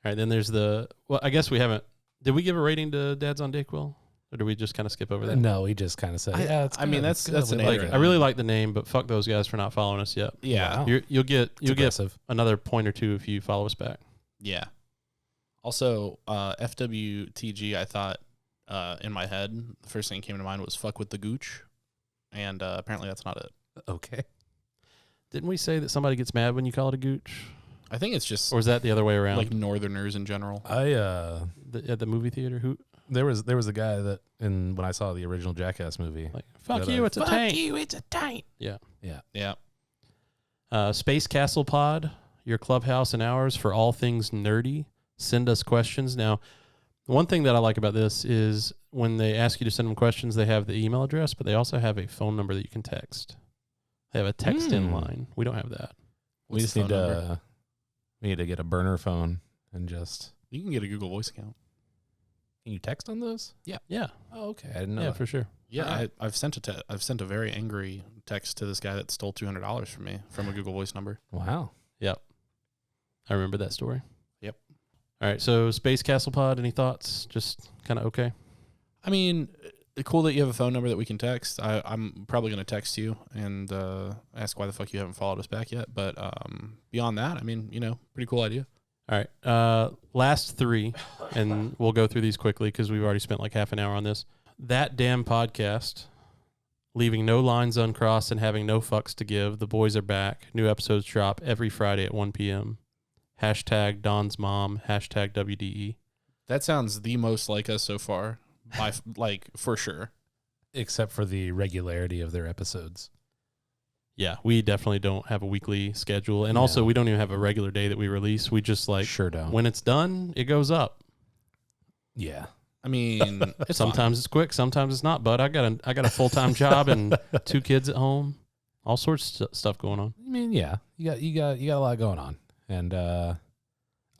S3: right, then there's I guess we haven't. Did we give a rating to Dads on Dayquil? Or did we just kind of skip over that?
S2: No, we just kind of said, it's
S4: I mean,
S2: good,
S4: that's
S2: it's good,
S4: an
S2: whatever.
S4: error.
S3: I really like the name, but fuck those guys for not following us yet.
S4: Yeah.
S2: Wow.
S3: You'll get
S2: It's aggressive.
S3: another point or two if you follow us back.
S4: Yeah. Also, FWTG, I thought in my head, the first thing that came to mind was fuck with the gooch. And apparently that's not it.
S2: Okay.
S3: Didn't we say that somebody gets mad when you call it a gooch?
S4: I think it's just
S3: Or is that the other way around?
S4: like Northerners in general.
S3: At the movie theater? Who
S2: There was a guy that when I saw the original Jackass movie.
S3: like fuck
S2: That
S3: you,
S2: I-
S3: it's a taint.
S2: it's a taint.
S3: Yeah.
S4: Yeah.
S3: Space Castle Pod, your clubhouse and ours for all things nerdy. Send us questions. Now, one thing that I like about this is when they ask you to send them questions, they have the email address, but they also have a phone number that you can text. They have a text-in line. We don't have that.
S2: We just need to get a burner phone and just.
S4: You can get a Google Voice account.
S2: Can you text on those?
S3: Yeah.
S2: Oh, okay. I didn't know.
S3: Yeah,
S2: that.
S3: for sure.
S4: Yeah,
S2: Alright.
S4: I've sent a very angry text to this guy that stole $200 from me from a Google Voice number.
S2: Wow.
S3: I remember that story.
S4: Yep.
S3: All right, so Space Castle Pod, any thoughts? Just kind of okay?
S4: I mean, cool that you have a phone number that we can text. I'm probably going to text you and ask why the fuck you haven't followed us back yet. But beyond that, I mean, pretty cool idea.
S3: All right, last three, and we'll go through these quickly because we've already spent like half an hour on this. That damn podcast, leaving no lines uncrossed and having no fucks to give. The boys are back. New episodes drop every Friday at 1 p.m. Hashtag Don's mom. Hashtag WDE.
S4: That sounds the most like us so far, for sure.
S2: Except for the regularity of their episodes.
S3: Yeah, we definitely don't have a weekly schedule. And also, we don't even have a regular day that we release. We just
S2: sure don't.
S3: When it's done, it goes up.
S2: Yeah.
S4: I mean,
S3: sometimes it's quick, sometimes it's not. But I got a full-time job and 2 kids at home, all sorts of stuff going on.
S2: I mean, yeah, you got a lot going on, and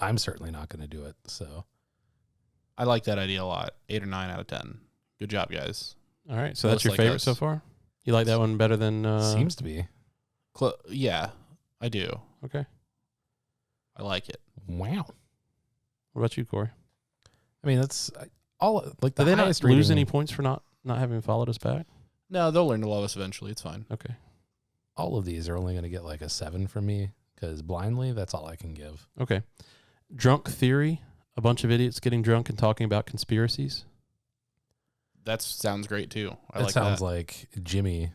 S2: I'm certainly not going to do it. So,
S4: I like that idea a lot. 8 or 9 out of 10. Good job, guys.
S3: All right, so that's your favorite so far. You like that one better than?
S2: Seems to be.
S4: Yeah, I do.
S3: Okay,
S4: I like it.
S2: Wow.
S3: What about you, Corey?
S2: I mean, that's all. Like,
S3: did they not lose any points for not having followed us back?
S4: No, they'll learn to love us eventually. It's fine.
S3: Okay.
S2: All of these are only going to get like a 7 from me because blindly, that's all I can give.
S3: Okay. Drunk theory. A bunch of idiots getting drunk and talking about conspiracies.
S4: That sounds great too.
S2: That sounds like Jimmy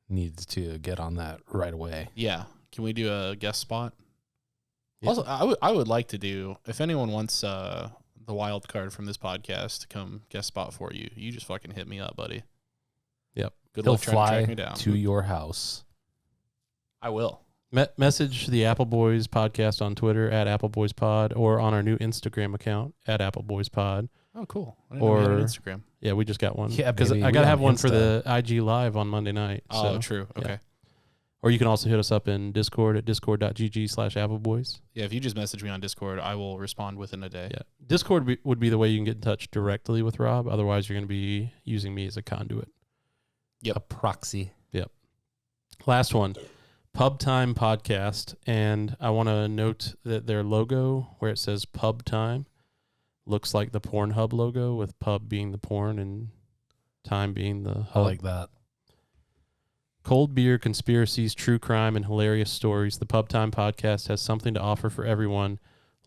S2: needs to get on that right away.
S4: Yeah. Can we do a guest spot?
S3: Yeah.
S4: Also, I would like to do, if anyone wants the wild card from this podcast to come guest spot for you, you just fucking hit me up, buddy.
S3: Yep.
S4: Good
S2: He'll
S4: luck trying to track
S2: fly
S4: me down.
S2: to your house.
S4: I will.
S3: Message the Appleboys podcast on Twitter at AppleboysPod or on our new Instagram account at AppleboysPod.
S4: Oh, cool. I didn't know we had an Instagram.
S3: Yeah, we just got one.
S2: Yeah,
S3: because I got to have one for the IG Live on Monday night.
S4: Oh, true. Okay.
S3: Yeah. Or you can also hit us up in Discord at discord.gg/Appleboys.
S4: Yeah, if you just message me on Discord, I will respond within a day.
S3: Yeah. Discord would be the way you can get in touch directly with Rob. Otherwise, you're going to be using me as a conduit.
S2: Yep. A proxy.
S3: Yep. Last one. Pub Time Podcast. And I want to note that their logo, where it says Pub Time, looks like the Pornhub logo, with pub being the porn and time being the hub.
S2: I like that.
S3: Cold beer, conspiracies, true crime, and hilarious stories. The Pub Time Podcast has something to offer for everyone.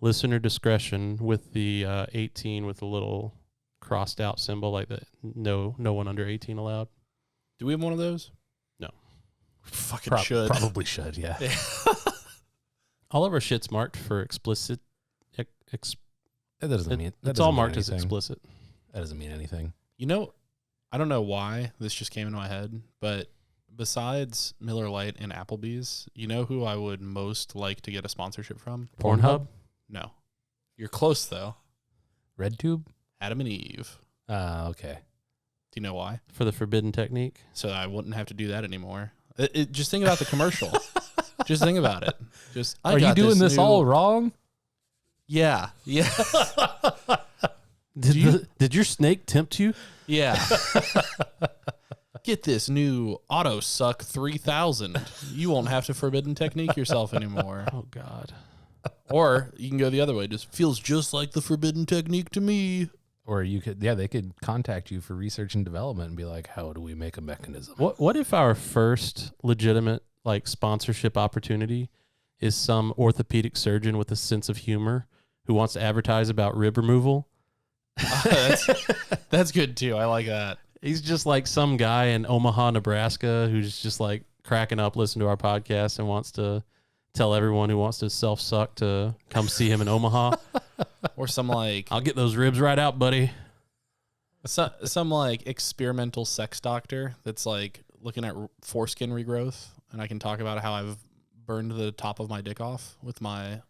S3: Listener discretion, with the 18 with a little crossed out symbol, like that. No one under 18 allowed.
S4: Do we have one of those?
S3: No.
S4: Fucking should.
S2: Probably should, yeah.
S3: All of our shit's marked for explicit.
S2: That doesn't mean
S3: it's all marked as explicit.
S2: That doesn't mean anything.
S4: I don't know why this just came into my head, but besides Miller Lite and Applebee's, you know who I would most like to get a sponsorship from?
S3: Pornhub?
S4: No. You're close, though.
S2: RedTube?
S4: Adam and Eve.
S2: Okay.
S4: Do you know why?
S3: For the forbidden technique?
S4: So I wouldn't have to do that anymore. Just think about the commercial. Just think about it.
S2: Are you doing this all wrong?
S4: Yeah. Yeah.
S3: Did your snake tempt you?
S4: Yeah. Get this new Auto Suck 3000. You won't have to forbidden technique yourself anymore.
S3: Oh, God.
S4: Or you can go the other way. Just feels just like the forbidden technique to me.
S2: Or they could contact you for research and development and be like, how do we make a mechanism?
S3: What if our first legitimate sponsorship opportunity is some orthopedic surgeon with a sense of humor who wants to advertise about rib removal?
S4: That's good too. I like that.
S3: He's just like some guy in Omaha, Nebraska, who's just like cracking up, listening to our podcast, and wants to tell everyone who wants to self-suck to come see him in Omaha.
S4: Or some
S3: I'll get those ribs right out, buddy.
S4: Some experimental sex doctor that's looking at foreskin regrowth, and I can talk about how I've burned the top of my dick off with my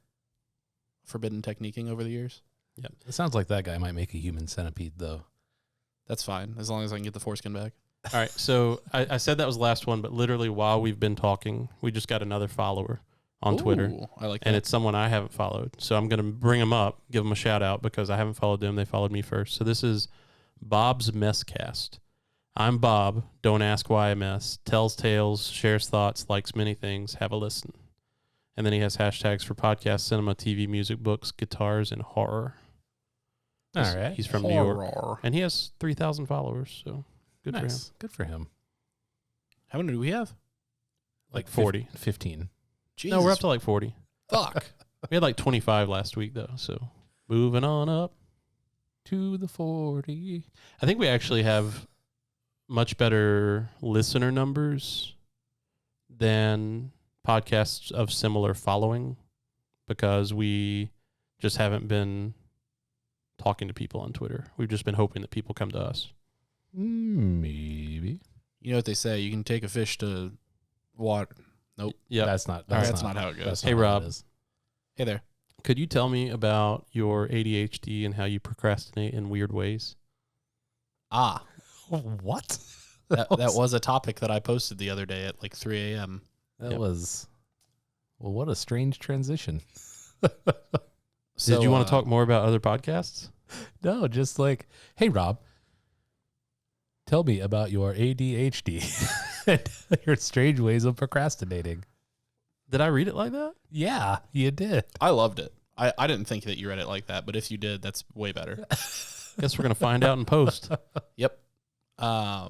S4: forbidden techniquing over the years.
S2: Yeah, it sounds like that guy might make a human centipede, though.
S4: That's fine, as long as I can get the foreskin back.
S3: All right, so I said that was the last one, but literally while we've been talking, we just got another follower on Twitter.
S4: I like that.
S3: And it's someone I haven't followed. So I'm going to bring them up, give them a shout out because I haven't followed them. They followed me first. So this is Bob's Messcast. I'm Bob. Don't ask why I mess. Tells tales, shares thoughts, likes many things. Have a listen. And then he has hashtags for podcasts, cinema, TV, music, books, guitars, and horror.
S2: All right.
S3: He's from New York, and he has 3,000 followers. So good for him.
S2: Nice. Good for him.
S4: How many do we have?
S3: Like 40.
S2: 15.
S4: Jesus.
S3: No, we're up to like 40.
S4: Fuck.
S3: We had like 25 last week though. So moving on up.
S2: To the 40.
S3: I think we actually have much better listener numbers than podcasts of similar following because we just haven't been talking to people on Twitter. We've just been hoping that people come to us.
S2: Maybe.
S4: You know what they say? You can take a fish to water. Nope.
S3: Yeah.
S2: That's not
S4: how it goes.
S2: that's
S3: Hey,
S2: not how
S3: Rob.
S2: it is.
S4: Hey there.
S3: Could you tell me about your ADHD and how you procrastinate in weird ways?
S4: Ah,
S2: What?
S4: that was a topic that I posted the other day at like 3 a.m.
S2: That was. Well, what a strange transition.
S4: So,
S3: Did you want to talk more about other podcasts?
S2: No, just like, hey, Rob, tell me about your ADHD and your strange ways of procrastinating.
S3: Did I read it like that?
S2: Yeah, you did.
S4: I loved it. I didn't think that you read it like that, but if you did, that's way better.
S3: Guess we're going to find out in post.
S4: Yep. All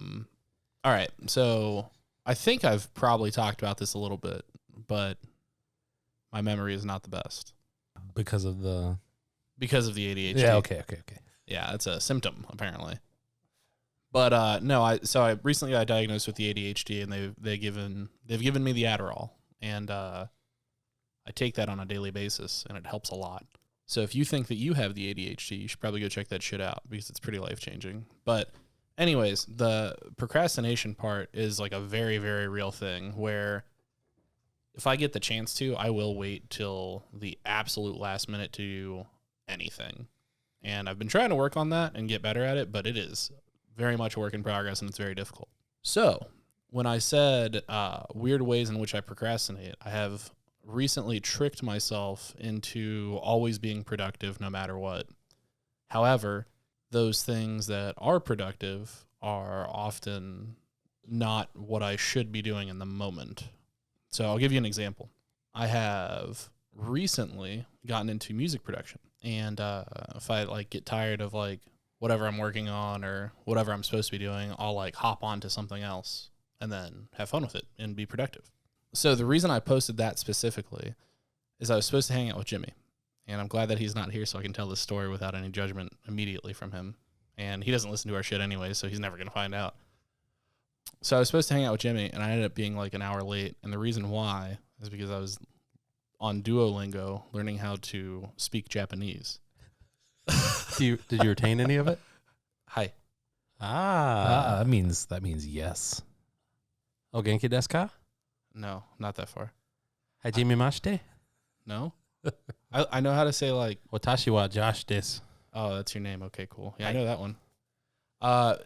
S4: right. So I think I've probably talked about this a little bit, but my memory is not the best
S2: Because of the
S4: ADHD.
S2: Yeah, okay.
S4: Yeah, it's a symptom apparently. But no, I recently got diagnosed with the ADHD, and they've given me the Adderall, and I take that on a daily basis, and it helps a lot. So if you think that you have the ADHD, you should probably go check that shit out because it's pretty life-changing. But anyways, the procrastination part is like a very, very real thing where if I get the chance to, I will wait till the absolute last minute to do anything. And I've been trying to work on that and get better at it, but it is very much a work in progress, and it's very difficult. So when I said weird ways in which I procrastinate, I have recently tricked myself into always being productive no matter what. However, those things that are productive are often not what I should be doing in the moment. So I'll give you an example. I have recently gotten into music production, and if I like get tired of like whatever I'm working on or whatever I'm supposed to be doing, I'll like hop on to something else and then have fun with it and be productive. So the reason I posted that specifically is I was supposed to hang out with Jimmy, and I'm glad that he's not here so I can tell this story without any judgment immediately from him. And he doesn't listen to our shit anyway, so he's never going to find out. So I was supposed to hang out with Jimmy, and I ended up being like an hour late. And the reason why is because I was on Duolingo learning how to speak Japanese.
S3: Did you retain any of it?
S4: Hi.
S2: That means yes.
S3: O genki desu ka?
S4: No, not that far.
S3: Hajimemashite?
S4: No? I know how to say like,
S3: Watashi wa Josh desu.
S4: oh, that's your name. Okay, cool. Yeah, I know that one.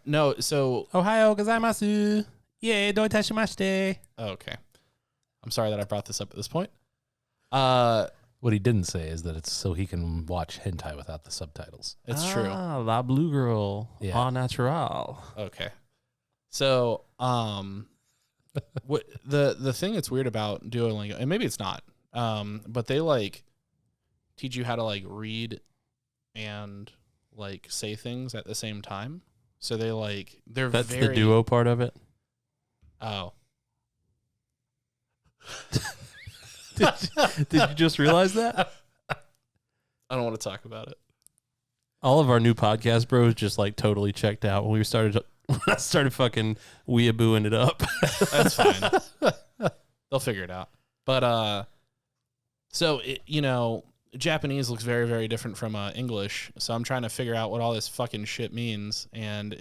S4: No, so...
S3: Ohayou gozaimasu. Yeah, do itashimashite.
S4: Oh, okay. I'm sorry that I brought this up at this point.
S2: What he didn't say is that it's so he can watch hentai without the subtitles.
S4: It's true.
S3: La Blue Girl.
S2: Yeah.
S3: Au natural.
S4: Okay. So, what the thing that's weird about Duolingo, and maybe it's not, but they like teach you how to like read and like say things at the same time. So they're
S3: That's
S4: very,
S3: the duo part of it.
S4: Oh,
S3: Did you just realize that?
S4: I don't want to talk about it.
S3: All of our new podcast bros just like totally checked out when we started fucking weeabooing it up.
S4: That's fine. They'll figure it out. But so Japanese looks very, very different from English. So I'm trying to figure out what all this fucking shit means, and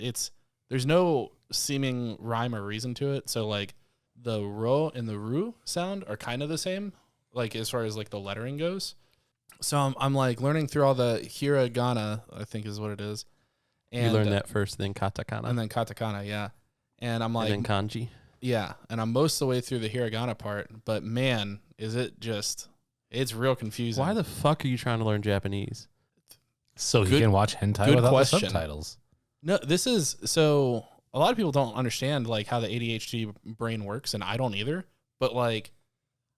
S4: there's no seeming rhyme or reason to it. So like the ro and the ru sound are kind of the same, like as far as like the lettering goes. So I'm like learning through all the hiragana, I think is what it is. And
S3: you learned that first, then katakana,
S4: and then katakana, yeah. And I'm like,
S3: and then kanji.
S4: yeah, and I'm most of the way through the hiragana part, but man, is it just, it's real confusing.
S3: Why the fuck are you trying to learn Japanese?
S2: So he
S4: Good-
S2: can watch hentai
S4: good
S2: without
S4: question.
S2: the subtitles.
S4: No, this is, so a lot of people don't understand like how the ADHD brain works, and I don't either. But like,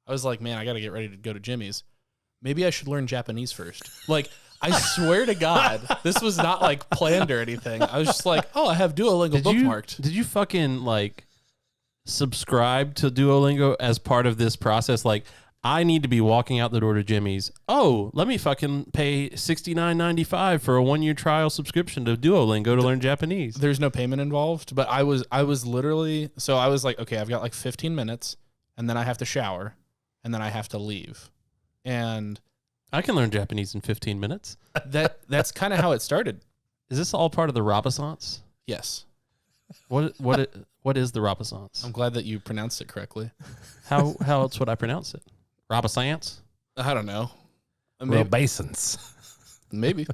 S4: I was like, man, I got to get ready to go to Jimmy's. Maybe I should learn Japanese first. Like, I swear to God, this was not like planned or anything. I was just like, oh, I have Duolingo bookmarked.
S3: Did you fucking like subscribe to Duolingo as part of this process? Like, I need to be walking out the door to Jimmy's. Oh, let me fucking pay $69.95 for a 1-year trial subscription to Duolingo to learn Japanese.
S4: There's no payment involved, but I was literally, so I was like, okay, I've got like 15 minutes, and then I have to shower, and then I have to leave. And
S3: I can learn Japanese in 15 minutes.
S4: that's kind of how it started.
S3: Is this all part of the Renaissance?
S4: Yes.
S3: What is the Renaissance?
S4: I'm glad that you pronounced it correctly.
S3: How else would I pronounce it? Renaissance?
S4: I don't know.
S2: Basins.
S4: Maybe.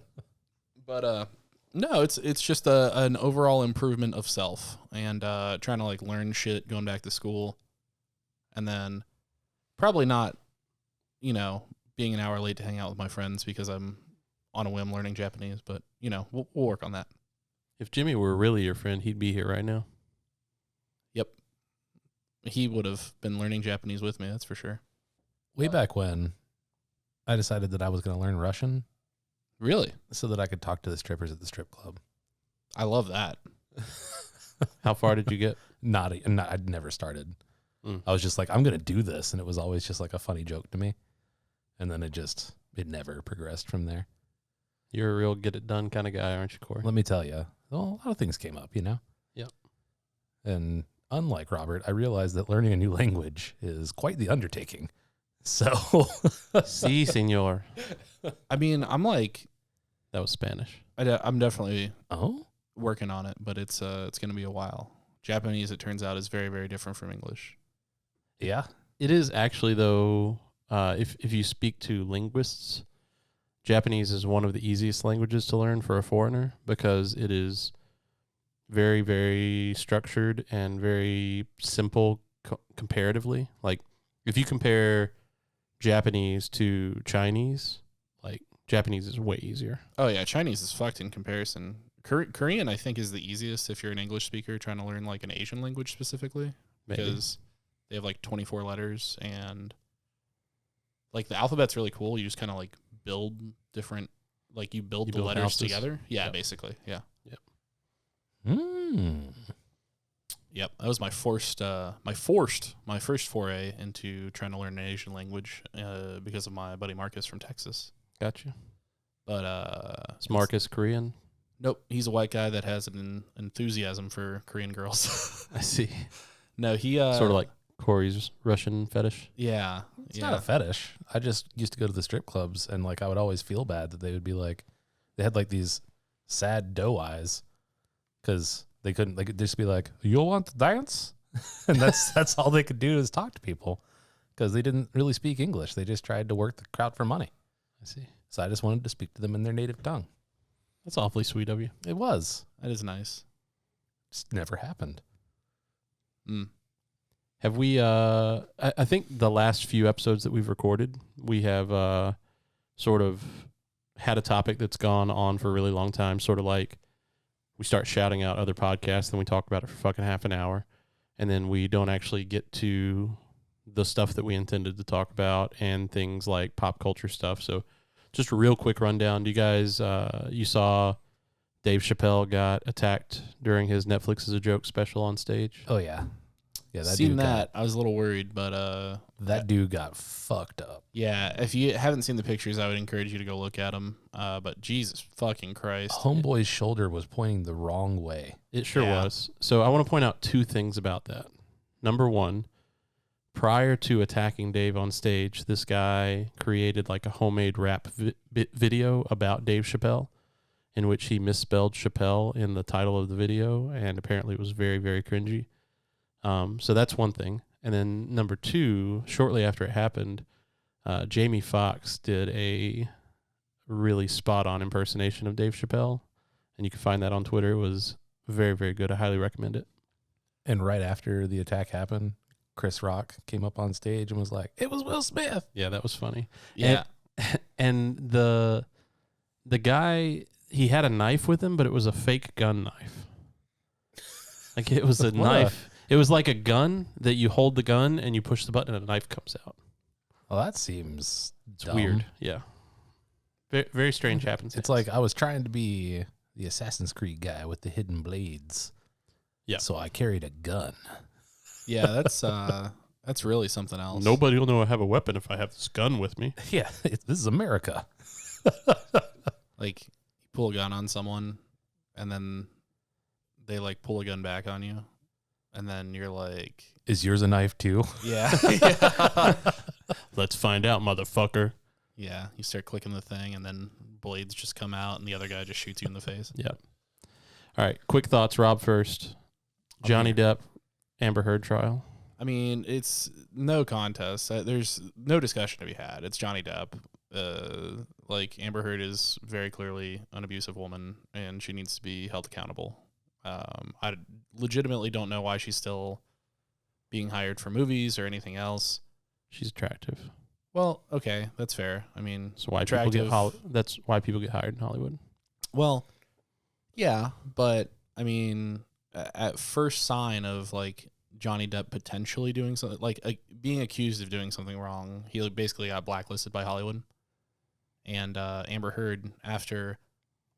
S4: But no, it's just an overall improvement of self and trying to like learn shit going back to school, and then probably not, being an hour late to hang out with my friends because I'm on a whim learning Japanese. But we'll work on that.
S3: If Jimmy were really your friend, he'd be here right now.
S4: Yep, he would have been learning Japanese with me. That's for sure.
S2: Way back when, I decided that I was going to learn Russian.
S4: Really?
S2: So that I could talk to the strippers at the strip club.
S4: I love that.
S3: How far did you get?
S2: I'd never started. I was just like, I'm going to do this. And it was always just like a funny joke to me. And then it never progressed from there.
S3: You're a real get it done kind of guy, aren't you, Corey?
S2: Let me tell you, a lot of things came up,
S3: Yep.
S2: And unlike Robert, I realized that learning a new language is quite the undertaking. So,
S3: Si, senor.
S4: I mean, I'm like,
S3: That was Spanish.
S4: I'm definitely
S2: oh,
S4: working on it, but it's going to be a while. Japanese, it turns out, is very, very different from English.
S2: yeah.
S3: It is actually, though, if you speak to linguists, Japanese is one of the easiest languages to learn for a foreigner because it is very, very structured and very simple comparatively. Like, if you compare Japanese to Chinese, like, Japanese is way easier.
S4: Oh, yeah. Chinese is fucked in comparison. Korean, I think, is the easiest if you're an English speaker trying to learn, like, an Asian language specifically.
S3: Maybe.
S4: Because they have, like, 24 letters, and, like, the alphabet's really cool. You just kind of, like, build different, like, you build the letters
S3: houses
S4: together. Yeah,
S3: Yep.
S4: basically. Yeah.
S2: Mm.
S4: Yep. That was my first foray into trying to learn an Asian language because of my buddy Marcus from Texas.
S3: Gotcha.
S4: But
S3: Is Marcus Korean?
S4: nope, he's a white guy that has an enthusiasm for Korean girls.
S3: I see.
S4: No, he
S3: Sort of like Corey's Russian fetish.
S4: yeah,
S2: It's not a fetish. I just used to go to the strip clubs and like I would always feel bad that they would be like, they had like these sad doe eyes because they could just be like, you want to dance? And that's all they could do is talk to people because they didn't really speak English. They just tried to work the crowd for money.
S3: I see.
S2: So I just wanted to speak to them in their native tongue.
S3: That's awfully sweet of you.
S2: It was.
S4: That is nice.
S2: Just never happened.
S4: Mm.
S3: Have we, I think the last few episodes that we've recorded, we have sort of had a topic that's gone on for a really long time, sort of like we start shouting out other podcasts, then we talk about it for fucking half an hour, and then we don't actually get to the stuff that we intended to talk about and things like pop culture stuff. So just a real quick rundown. Do you guys, you saw Dave Chappelle got attacked during his Netflix is a Joke special on stage?
S2: Oh, yeah. Yeah,
S4: Seen
S2: dude
S4: that. I was a little worried, but
S2: that dude got fucked up.
S4: yeah, if you haven't seen the pictures, I would encourage you to go look at them. But Jesus fucking Christ.
S2: Homeboy's shoulder was pointing the wrong way.
S3: It sure
S4: Yeah.
S3: was. So I want to point out two things about that. Number one, prior to attacking Dave on stage, this guy created like a homemade rap video about Dave Chappelle, in which he misspelled Chappelle in the title of the video, and apparently it was very, very cringy. So that's one thing. And then number two, shortly after it happened, Jamie Foxx did a really spot-on impersonation of Dave Chappelle, and you can find that on Twitter. It was very, very good. I highly recommend it.
S2: And right after the attack happened, Chris Rock came up on stage and was like, "It was Will Smith."
S3: Yeah, that was funny.
S4: Yeah.
S3: And the guy, he had a knife with him, but it was a fake gun knife. Like it was a knife. It was like a gun that you hold the gun and you push the button and a knife comes out.
S2: Well, that seems
S3: It's
S2: dumb.
S3: weird. Yeah. Very, very strange happens.
S2: It's like I was trying to be the Assassin's Creed guy with the hidden blades.
S3: Yeah.
S2: So I carried a gun.
S4: Yeah, that's really something else.
S3: Nobody will know I have a weapon if I have this gun with me.
S2: Yeah, this is America.
S4: Like, you pull a gun on someone, and then they, like, pull a gun back on you, and then you're like...
S2: Is yours a knife, too?
S4: Yeah.
S3: Let's find out, motherfucker.
S4: Yeah, you start clicking the thing, and then blades just come out, and the other guy just shoots you in the face.
S3: Yeah. All right, quick thoughts, Rob, first. Johnny Depp, Amber Heard trial.
S4: I mean, it's no contest. There's no discussion to be had. It's Johnny Depp. Like, Amber Heard is very clearly an abusive woman, and she needs to be held accountable. I legitimately don't know why she's still being hired for movies or anything else.
S3: She's attractive.
S4: Well, okay, that's fair. I mean,
S3: So why people
S4: attractive.
S3: get that's why people get hired in Hollywood.
S4: Well, yeah, but I mean, at first sign of like Johnny Depp potentially doing something, like being accused of doing something wrong, he basically got blacklisted by Hollywood. And Amber Heard, after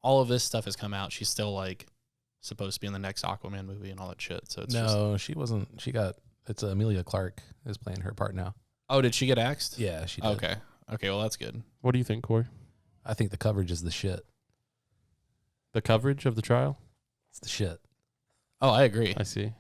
S4: all of this stuff has come out, she's still like supposed to be in the next Aquaman movie and all that shit. So it's
S2: No, she wasn't. It's Amelia Clark is playing her part now.
S4: Oh, did she get axed?
S2: Yeah, she did.
S4: Okay. Okay, well, that's good.
S3: What do you think, Corey?
S2: I think the coverage is the shit.
S3: The coverage of the trial?
S2: It's the shit.
S4: Oh, I agree.
S3: I see.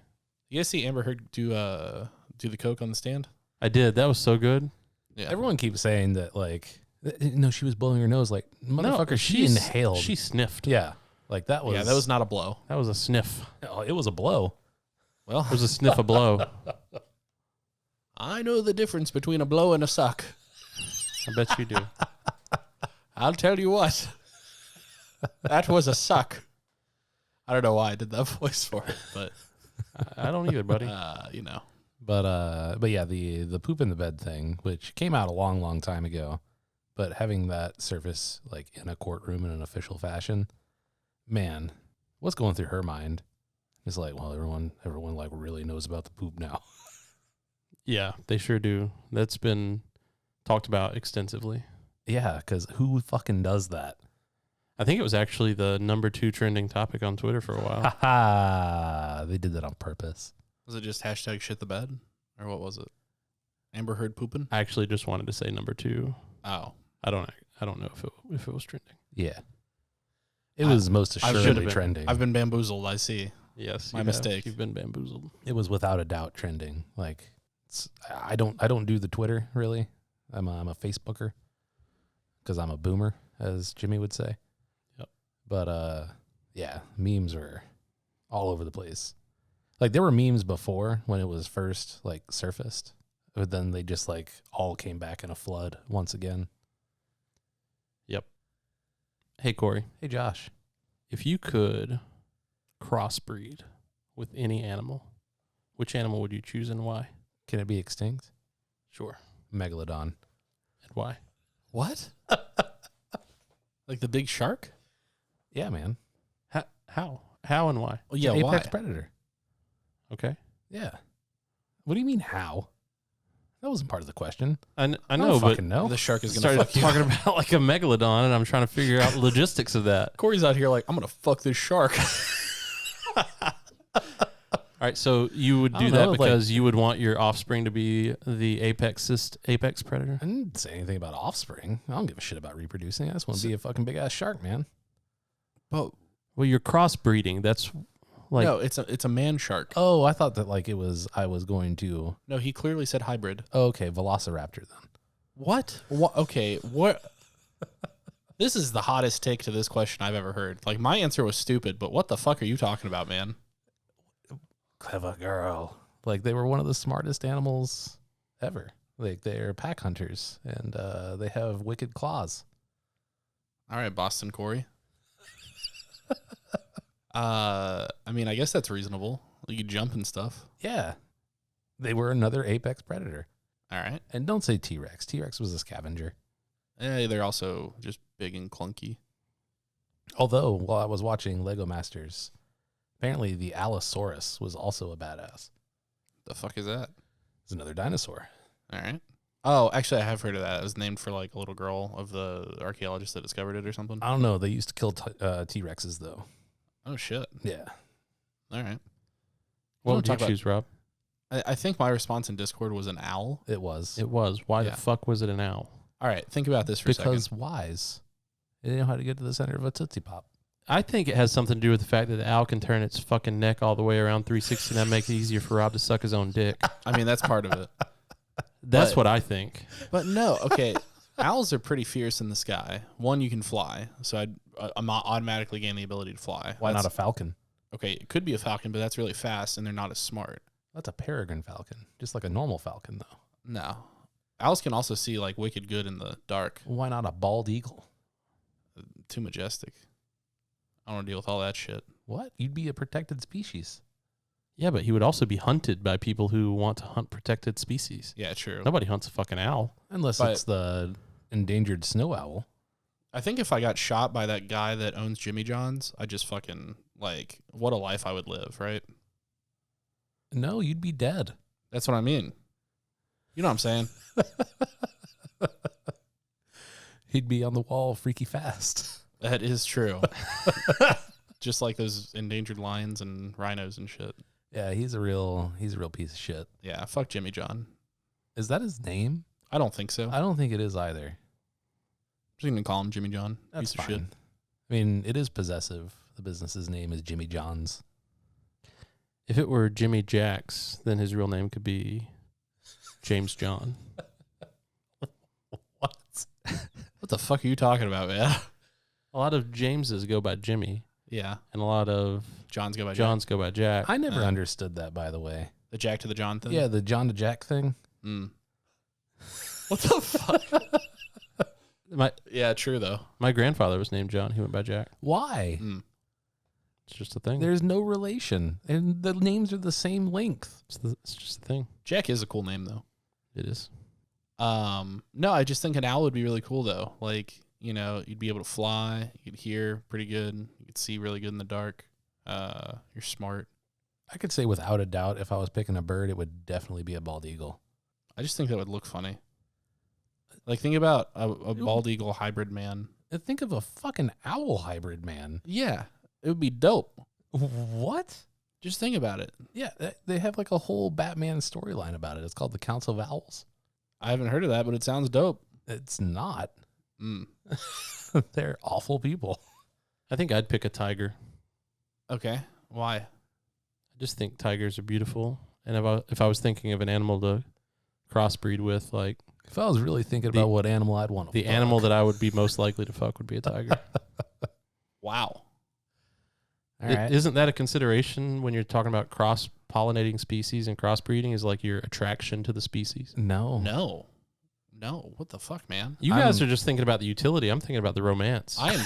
S4: You guys see Amber Heard do the coke on the stand?
S3: I did. That was so good.
S4: Yeah.
S2: Everyone keeps saying that, like, no, she was blowing her nose. Like, motherfucker, she inhaled.
S3: She sniffed.
S2: Yeah. Like, that was.
S4: Yeah, that was not a blow.
S3: That was a sniff.
S2: Oh, it was a blow.
S4: Well,
S3: It was a sniff a blow.
S4: I know the difference between a blow and a suck.
S3: I bet you do.
S4: I'll tell you what. That was a suck. I don't know why I did that voice for it, but
S3: I don't either, buddy.
S4: you know.
S2: But yeah, the poop in the bed thing, which came out a long, long time ago, but having that surface like in a courtroom in an official fashion, man, what's going through her mind? It's like, well, everyone like really knows about the poop now.
S3: Yeah, they sure do. That's been talked about extensively.
S2: Yeah, because who fucking does that?
S3: I think it was actually the number 2 trending topic on Twitter for a while.
S2: Ha ha! They did that on purpose.
S4: Was it just hashtag shit the bed? Or what was it? Amber Heard pooping?
S3: I actually just wanted to say number 2.
S4: Oh.
S3: I don't know if it was trending.
S2: Yeah, it was most
S4: I should've
S2: assuredly
S3: been.
S2: trending.
S4: I've been bamboozled, I see.
S3: Yes,
S4: My
S3: you have.
S4: mistake.
S3: You've been bamboozled.
S2: It was without a doubt trending. Like, I don't do the Twitter really. I'm a Facebooker because I'm a boomer, as Jimmy would say.
S3: Yep.
S2: But yeah, memes are all over the place. Like, there were memes before when it was first like surfaced, but then they just like all came back in a flood once again.
S3: Yep. Hey, Corey,
S2: Hey, Josh.
S3: if you could crossbreed with any animal, which animal would you choose and why?
S2: Can it be extinct?
S3: Sure.
S2: Megalodon.
S3: And why?
S4: What? Like the big shark?
S2: Yeah, man.
S3: How? How and why?
S4: Oh, yeah,
S2: It's an
S4: why?
S2: apex predator.
S3: Okay.
S2: Yeah. What do you mean how? That wasn't part of the question.
S3: I
S2: I
S3: know,
S2: don't
S3: but
S2: fucking know.
S4: The shark is going
S3: started
S4: to fuck you.
S3: talking about like a megalodon, and I'm trying to figure out logistics of that.
S4: Corey's out here like, I'm going to fuck this shark.
S3: All right, so you would
S2: I
S3: do
S2: don't
S3: that
S2: know,
S3: because you would want your offspring to be the apex predator?
S2: I didn't say anything about offspring. I don't give a shit about reproducing. I just want to be a fucking big ass shark, man.
S4: But
S3: Well, you're crossbreeding. That's like
S4: no, it's a man shark.
S2: Oh, I thought that like I was going to.
S4: No, he clearly said hybrid.
S2: Oh, okay, Velociraptor then.
S4: What? What? Okay, what? This is the hottest take to this question I've ever heard. Like, my answer was stupid, but what the fuck are you talking about, man?
S2: Clever girl. Like, they were one of the smartest animals ever. Like, they're pack hunters and they have wicked claws.
S4: All right, Boston Corey. I mean, I guess that's reasonable. You jump and stuff.
S2: Yeah, they were another apex predator.
S4: All right.
S2: And don't say T-Rex. T-Rex was a scavenger.
S4: Yeah, they're also just big and clunky.
S2: Although, while I was watching Lego Masters, apparently the Allosaurus was also a badass.
S4: The fuck is that?
S2: It's another dinosaur.
S4: All right. Oh, actually, I have heard of that. It was named for like a little girl of the archaeologist that discovered it or something.
S2: I don't know. They used to kill T-Rexes though.
S4: Oh shit!
S2: Yeah.
S4: All right.
S3: What
S4: We'll
S3: would you
S4: talk about-
S3: choose, Rob?
S4: I think my response in Discord was an owl.
S2: It was.
S3: It was. Why
S4: Yeah.
S3: the fuck was it an owl?
S4: All right, think about this for a second.
S2: Because wise. They know how to get to the center of a Tootsie Pop.
S3: I think it has something to do with the fact that the owl can turn its fucking neck all the way around 360, and that makes it easier for Rob to suck his own dick.
S4: I mean, that's part of it.
S3: That's
S4: But-
S3: what I think.
S4: But no, okay. Owls are pretty fierce in the sky. One, you can fly, so I'm automatically gain the ability to fly.
S2: Why not a
S4: That's-
S2: falcon?
S4: Okay, it could be a falcon, but that's really fast, and they're not as smart.
S2: That's a peregrine falcon. Just like a normal falcon, though.
S4: No, owls can also see like wicked good in the dark.
S2: Why not a bald eagle?
S4: Too majestic. I don't want to deal with all that shit.
S2: What? You'd be a protected species.
S3: Yeah, but he would also be hunted by people who want to hunt protected species.
S4: Yeah, true.
S3: Nobody hunts a fucking owl.
S2: Unless
S4: But-
S2: it's the endangered snow owl.
S4: I think if I got shot by that guy that owns Jimmy John's, I just fucking like what a life I would live, right?
S2: No, you'd be dead.
S4: That's what I mean. You know what I'm saying?
S2: He'd be on the wall freaky fast.
S4: That is true. Just like those endangered lions and rhinos and shit.
S2: Yeah, he's a real piece of shit.
S4: Yeah, fuck Jimmy John.
S2: Is that his name?
S4: I don't think so.
S2: I don't think it is either.
S4: I'm just gonna call him Jimmy John.
S2: That's
S4: Piece of
S2: fine.
S4: shit.
S2: I mean, it is possessive. The business's name is Jimmy John's.
S3: If it were Jimmy Jacks, then his real name could be James John.
S2: What?
S4: What the fuck are you talking about, man?
S3: A lot of Jameses go by Jimmy,
S4: Yeah,
S3: and a lot of
S4: John's go by
S3: Johns go by Jack.
S2: I never
S4: Uh.
S2: understood that, by the way.
S4: The Jack to the John thing.
S2: Yeah, the John to Jack thing.
S4: Mm. What the fuck? Yeah, true though.
S3: My grandfather was named John. He went by Jack.
S2: Why?
S4: Mm.
S3: It's just a thing.
S2: There's no relation, and the names are the same length.
S3: It's just a thing.
S4: Jack is a cool name though.
S3: It is.
S4: No, I just think an owl would be really cool though. Like, you know, you'd be able to fly, you could hear pretty good, you could see really good in the dark. You're smart.
S2: I could say without a doubt, if I was picking a bird, it would definitely be a bald eagle.
S4: I just think that would look funny. Like, think about a bald eagle hybrid man.
S2: And think of a fucking owl hybrid, man.
S4: Yeah, it would be dope.
S2: What?
S4: Just think about it.
S2: Yeah, they have like a whole Batman storyline about it. It's called the Council of Owls.
S4: I haven't heard of that, but it sounds dope.
S2: It's not.
S4: Mm.
S2: They're awful people.
S3: I think I'd pick a tiger.
S4: Okay, why?
S3: I just think tigers are beautiful. And if I was thinking of an animal to crossbreed with, like
S2: If I was really thinking about what animal I'd want to
S3: the
S2: fuck.
S3: animal that I would be most likely to fuck would be a tiger.
S4: Wow.
S2: All right.
S3: Isn't that a consideration when you're talking about cross-pollinating species and crossbreeding is like your attraction to the species?
S2: No.
S4: No. What the fuck, man?
S3: You guys are just thinking about the utility. I'm thinking about the romance.
S4: I am.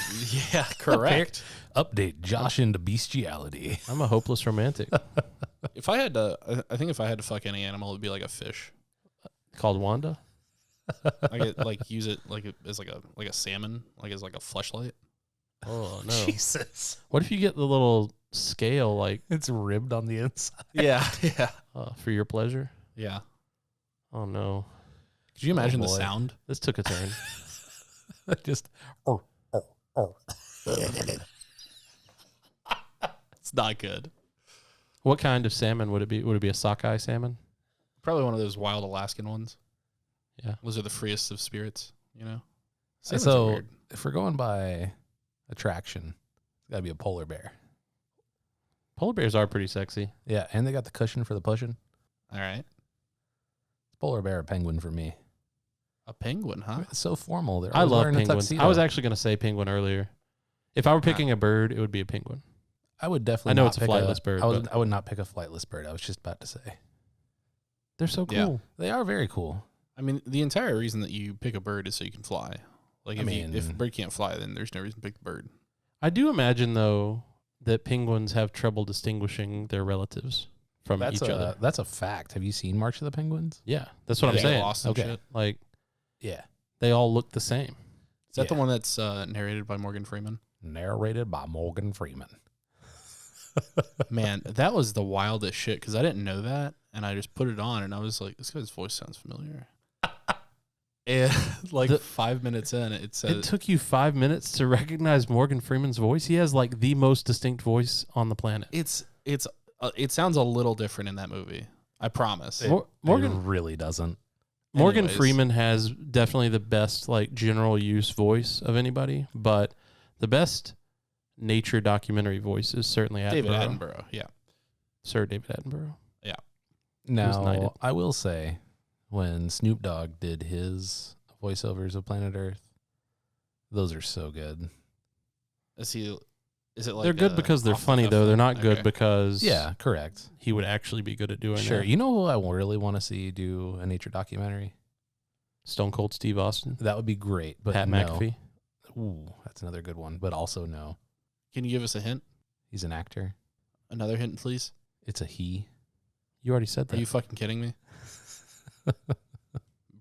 S4: Yeah, correct.
S2: Update Josh into bestiality.
S3: I'm a hopeless romantic
S4: If I had to, I think if I had to fuck any animal, it would be like a fish.
S3: called Wanda.
S4: I get like use it like as like a salmon, like as like a fleshlight.
S3: Oh, no.
S2: Jesus.
S3: What if you get the little scale, like,
S2: It's ribbed on the inside.
S4: Yeah.
S3: for your pleasure?
S4: Yeah.
S3: Oh, no.
S4: Could you imagine the
S2: boy.
S4: sound?
S3: This took a turn.
S2: Just
S4: It's not good.
S3: What kind of salmon would it be? Would it be a sockeye salmon?
S4: Probably one of those wild Alaskan ones.
S3: Yeah.
S4: Those are the freest of spirits, you know? Salmons are
S2: so
S4: weird.
S2: if we're going by attraction, it's got to be a polar bear.
S3: Polar bears are pretty sexy.
S2: Yeah, and they got the cushion for the pushing.
S4: All right.
S2: Polar bear or penguin for me.
S4: A penguin, huh?
S2: It's so formal. They're
S3: I
S2: always
S3: love
S2: wearing a
S3: penguins.
S2: tuxedo.
S3: I was actually going to say penguin earlier. If I were picking a bird, it would be a penguin.
S2: I would definitely.
S3: I know
S2: not
S3: it's a
S2: pick
S3: flightless bird,
S2: I would not pick a flightless bird. I was just about to say
S3: They're so cool.
S4: Yeah.
S2: they are very cool.
S4: I mean, the entire reason that you pick a bird is so you can fly. Like, if
S2: mean-
S4: a bird can't fly, then there's no reason to pick the bird.
S3: I do imagine, though, that penguins have trouble distinguishing their relatives from
S2: That's
S3: each other.
S2: That's a fact. Have you seen March of the Penguins?
S3: Yeah, that's what
S4: They
S3: I'm
S4: get
S3: saying.
S4: lost and
S2: Okay.
S4: shit.
S3: Like,
S2: Yeah.
S3: they all look the same.
S4: Is that the
S2: Yeah.
S4: one that's narrated by Morgan Freeman?
S2: Narrated by Morgan Freeman.
S4: Man, that was the wildest shit because I didn't know that, and I just put it on, and I was like, "This guy's voice sounds familiar." And like
S3: The-
S4: 5 minutes in, it says
S3: It took you 5 minutes to recognize Morgan Freeman's voice. He has like the most distinct voice on the planet.
S4: it sounds a little different in that movie. I promise.
S3: Morgan
S2: It really doesn't.
S3: Morgan
S4: Anyways.
S3: Freeman has definitely the best like general use voice of anybody, but the best nature documentary voice is certainly
S4: David
S3: Attenborough.
S4: Attenborough. Yeah.
S3: Sir David Attenborough.
S2: Now,
S3: knighted.
S2: I will say, when Snoop Dogg did his voiceovers of Planet Earth, those are so good.
S4: Is it like
S3: They're good because they're
S4: off the
S3: funny
S4: cuff
S3: though. They're
S4: thing?
S3: not good
S4: Okay.
S3: because
S2: Yeah, correct.
S3: he would actually be good at doing
S2: Sure.
S3: that.
S2: You know who I really want to see do a nature documentary?
S3: Stone Cold Steve Austin,
S2: That would be great. But
S3: Pat
S2: no.
S3: McAfee.
S2: Ooh, that's another good one. But also, no.
S4: Can you give us a hint?
S2: He's an actor.
S4: Another hint, please.
S2: It's a he.
S3: You already said
S4: Are
S3: that.
S4: you fucking kidding me?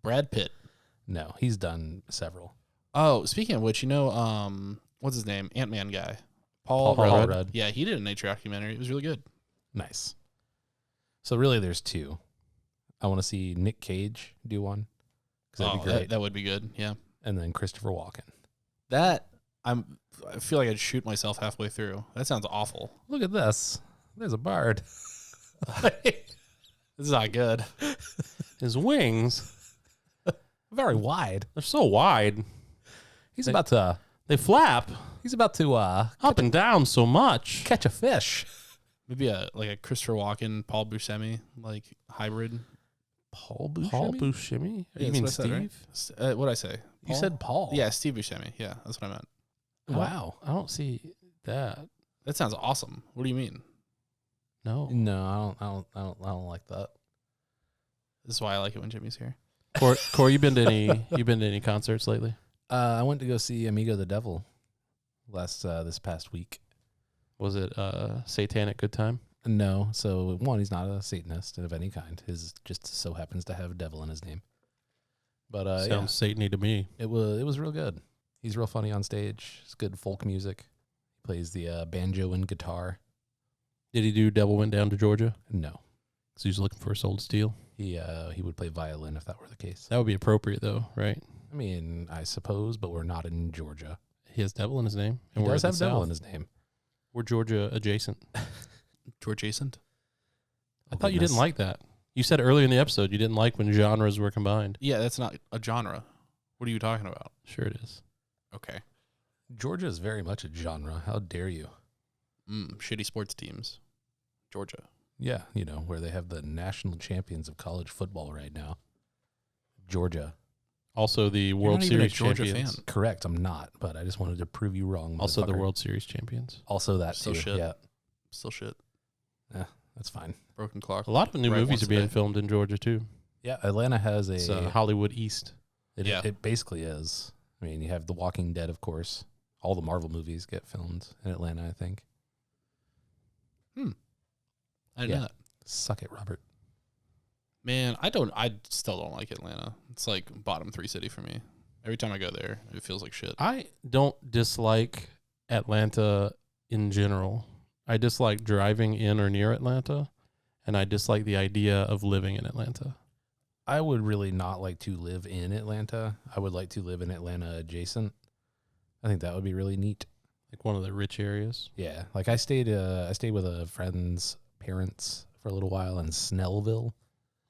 S4: Brad Pitt.
S2: No, he's done several.
S4: Oh, speaking of which, what's his name? Ant-Man guy. Paul
S3: Rudd.
S2: Rudd.
S4: Yeah, he did a nature documentary. It was really good.
S2: Nice. So really, there's two. I want to see Nick Cage do one. 'Cause that'd be great.
S4: That would be good. Yeah.
S2: And then Christopher Walken.
S4: I feel like I'd shoot myself halfway through. That sounds awful.
S2: Look at this. There's a bard.
S4: This is not good.
S3: His wings,
S2: Very wide.
S3: they're so wide.
S2: He's
S3: They-
S2: about to.
S3: They flap
S2: He's about to
S3: up and down so much.
S2: catch a fish.
S4: Maybe a Christopher Walken, Paul Buscemi hybrid.
S2: Paul Buscemi.
S3: Paul Buscemi?
S4: Yeah,
S3: You
S4: that's
S3: mean
S4: what I said, right?
S3: Steve?
S4: What did I say?
S2: You said Paul.
S4: Yeah, Steve Buscemi. Yeah, that's what I meant.
S2: Wow.
S3: I don't see that.
S4: That sounds awesome. What do you mean?
S3: No.
S2: No, I don't like that.
S4: This is why I like it when Jimmy's here.
S3: Corey, you been to any concerts lately?
S2: I went to go see Amigo the Devil this past week.
S3: Was it satanic good time?
S2: No, so one, he's not a Satanist of any kind. His just so happens to have devil in his name. But
S3: Sounds satany to me.
S2: it was real good. He's real funny on stage. It's good folk music. He plays the banjo and guitar.
S3: Did he do Devil Went Down to Georgia?
S2: No,
S3: Because he was looking for a soul to steal.
S2: he would play violin if that were the case.
S3: That would be appropriate though, right?
S2: I mean, I suppose, but we're not in Georgia.
S3: He has devil in his name.
S2: He
S3: we're
S2: does
S3: in
S2: have
S3: the
S2: devil
S3: South.
S2: in his name.
S3: We're Georgia adjacent.
S4: George Jacent?
S3: I thought you didn't like that. You said earlier in the episode you didn't like when genres were combined.
S4: Yeah, that's not a genre. What are you talking about?
S3: Sure it is.
S4: Okay.
S2: Georgia is very much a genre. How dare you?
S4: Shitty sports teams. Georgia.
S2: Yeah, where they have the national champions of college football right now. Georgia.
S3: Also the World
S4: not even a
S3: Series
S4: Georgia
S3: champions.
S4: fan.
S2: Correct, I'm not, but I just wanted to prove you wrong.
S3: Also the
S2: motherfucker.
S3: World Series champions.
S2: Also that
S4: Still
S2: too.
S4: shit.
S2: Yeah,
S4: Still shit.
S2: that's fine.
S4: Broken clock.
S3: A lot of new
S4: Right,
S3: movies
S4: once
S3: are
S4: a
S3: being
S4: day.
S3: filmed in Georgia too.
S2: Yeah, Atlanta has
S3: It's
S2: a.
S3: Hollywood East.
S4: Yeah.
S2: It basically is. I mean, you have The Walking Dead, of course. All the Marvel movies get filmed in Atlanta, I think.
S4: I didn't
S2: Yeah.
S4: know that.
S2: Suck it, Robert.
S4: Man, I still don't like Atlanta. It's like bottom 3 city for me. Every time I go there, it feels like shit.
S3: I don't dislike Atlanta in general. I dislike driving in or near Atlanta, and I dislike the idea of living in Atlanta.
S2: I would really not like to live in Atlanta. I would like to live in Atlanta adjacent. I think that would be really neat.
S3: Like one of the rich areas.
S2: Yeah, like I stayed with a friend's parents for a little while in Snellville.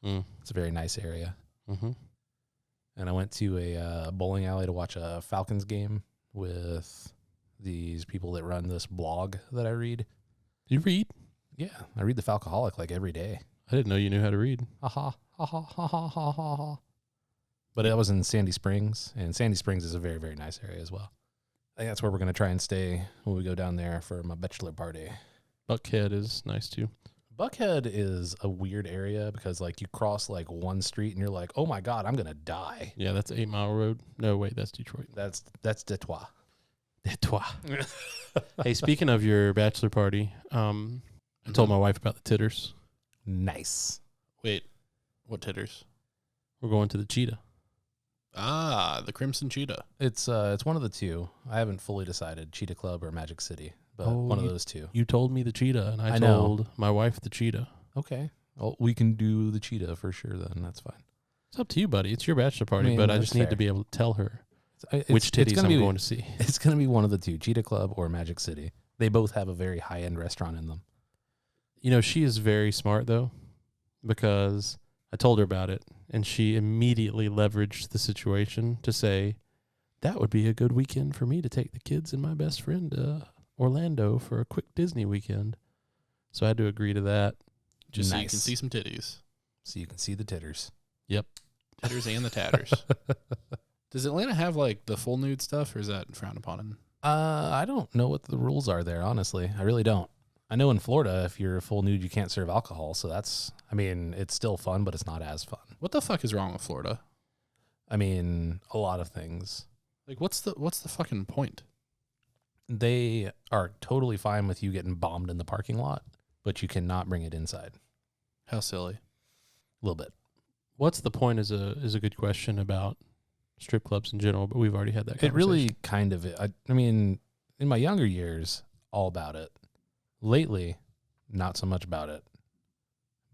S2: It's a very nice area.
S3: Mm-hmm.
S2: And I went to a bowling alley to watch a Falcons game with these people that run this blog that I read.
S3: You read?
S2: Yeah, I read the Falcoholic like every day.
S3: I didn't know you knew how to read.
S2: Ha ha ha ha ha ha ha ha ha. But I was in Sandy Springs, and Sandy Springs is a very, very nice area as well. I think that's where we're going to try and stay when we go down there for my bachelor party.
S3: Buckhead is nice too.
S2: Buckhead is a weird area because like you cross like one street and you're like, oh my God, I'm going to die.
S3: Yeah, that's 8 Mile Road. No, wait, that's Detroit.
S2: That's Detroit.
S3: Hey, speaking of your bachelor party, I told my wife about the titters.
S2: Nice.
S4: Wait, what titters?
S3: We're going to the Cheetah.
S4: Ah, the Crimson Cheetah.
S2: It's one of the two. I haven't fully decided, Cheetah Club or Magic City, but one of those two.
S3: You told me the Cheetah, and I
S2: know.
S3: told my wife the Cheetah.
S2: Okay. Well, we can do the Cheetah for sure then. That's fine.
S3: It's up to you, buddy. It's your bachelor party,
S2: I mean,
S3: but I
S2: that's
S3: just need
S2: fair.
S3: to be able to tell her
S2: It's
S3: which titties
S2: gonna
S3: I'm
S2: be,
S3: going to see.
S2: It's going to be one of the two, Cheetah Club or Magic City. They both have a very high-end restaurant in them.
S3: You know, she is very smart, though, because I told her about it, and she immediately leveraged the situation to say, that would be a good weekend for me to take the kids and my best friend to Orlando for a quick Disney weekend. So I had to agree to that.
S4: Just so you
S2: Nice.
S4: can see some titties.
S2: So you can see the titters.
S3: Yep.
S4: Titters and the tatters. Does Atlanta have like the full nude stuff, or is that frowned upon?
S2: I don't know what the rules are there, honestly. I really don't. I know in Florida, if you're full nude, you can't serve alcohol. So that's, I mean, it's still fun, but it's not as fun.
S4: What the fuck is wrong with Florida?
S2: I mean, a lot of things.
S4: Like, what's the fucking point?
S2: They are totally fine with you getting bombed in the parking lot, but you cannot bring it inside.
S4: How silly.
S2: A little bit.
S3: What's the point is a good question about strip clubs in general, but we've already had that
S2: It
S3: conversation.
S2: really kind of, I mean, in my younger years, all about it. Lately, not so much about it.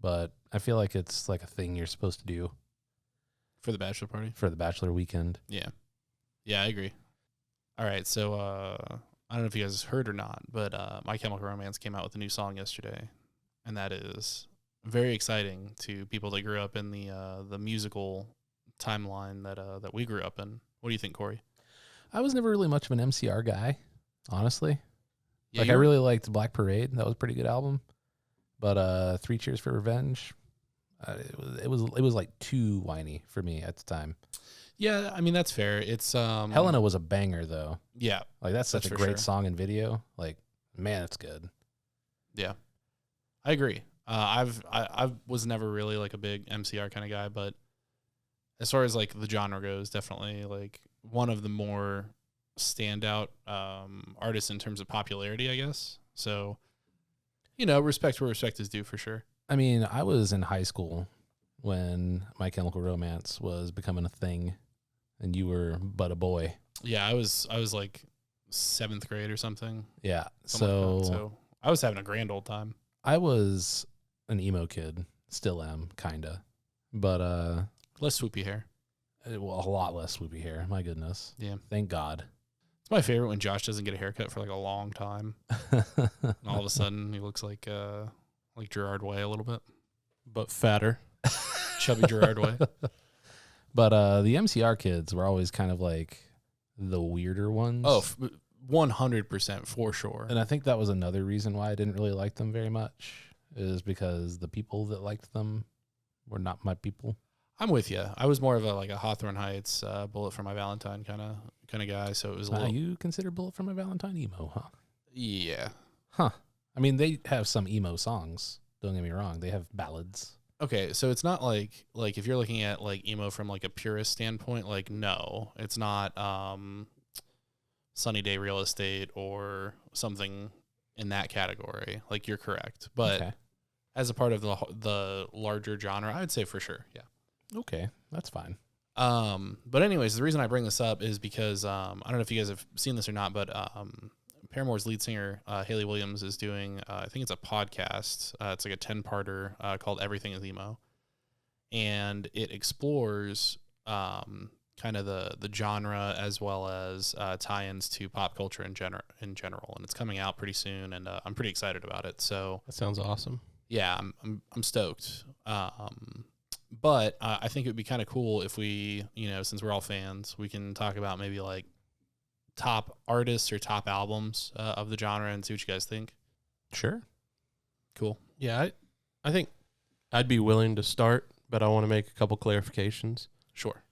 S2: But I feel like it's like a thing you're supposed to do
S4: For the bachelor party?
S2: for the bachelor weekend.
S4: Yeah. Yeah, I agree. All right, so I don't know if you guys heard or not, but My Chemical Romance came out with a new song yesterday, and that is very exciting to people that grew up in the musical timeline that we grew up in. What do you think, Corey?
S2: I was never really much of an MCR guy, honestly.
S4: Yeah,
S2: Like, I really liked Black Parade. That was a pretty good album. But 3 Cheers for Revenge, it was like too whiny for me at the time.
S4: Yeah, I mean that's fair. It's
S2: Helena was a banger though.
S4: Yeah,
S2: Like that's such
S4: That's
S2: a
S4: for
S2: great
S4: sure.
S2: song and video. Like, man, it's good.
S4: yeah, I agree. I was never really like a big MCR kind of guy, but as far as like the genre goes, definitely like one of the more standout artists in terms of popularity, I guess. So, you know, respect where respect is due for sure.
S2: I mean, I was in high school when My Chemical Romance was becoming a thing, and you were but a boy.
S4: Yeah, I was like 7th grade or something.
S2: Yeah.
S4: Something like that. So I was having a grand old time.
S2: I was an emo kid, still am, kinda, but
S4: Less swoopy hair.
S2: well, a lot less swoopy hair. My goodness.
S4: Yeah.
S2: Thank God.
S4: It's my favorite when Josh doesn't get a haircut for like a long time. And all of a sudden he looks like Gerard Way a little bit.
S3: but fatter.
S4: Chubby Gerard Way.
S2: But the MCR kids were always kind of like the weirder ones.
S4: Oh, 100% for sure.
S2: And I think that was another reason why I didn't really like them very much, is because the people that liked them were not my people.
S4: I'm with you. I was more of a Hawthorne Heights, Bullet for My Valentine kind of guy. So it was a little.
S2: You consider Bullet for My Valentine emo, huh?
S4: Yeah.
S2: Huh. I mean, they have some emo songs. Don't get me wrong. They have ballads.
S4: Okay, so it's not like if you're looking at like emo from like a purist standpoint, like no, it's not Sunny Day Real Estate or something in that category. Like you're correct, but
S2: Okay.
S4: as a part of the larger genre, I would say for sure, yeah.
S2: Okay, that's fine.
S4: But anyways, the reason I bring this up is because I don't know if you guys have seen this or not, but Paramore's lead singer Haley Williams is doing I think it's a podcast. It's like a 10-parter called Everything is Emo, and it explores kind of the genre as well as tie-ins to pop culture in general. And it's coming out pretty soon, and I'm pretty excited about it. So
S3: That sounds awesome.
S4: yeah, I'm stoked. But I think it would be kind of cool if we, you know, since we're all fans, we can talk about maybe like top artists or top albums of the genre and see what you guys think.
S2: Sure.
S4: Cool.
S3: Yeah, I think I'd be willing to start, but I want to make a couple clarifications.
S4: Sure.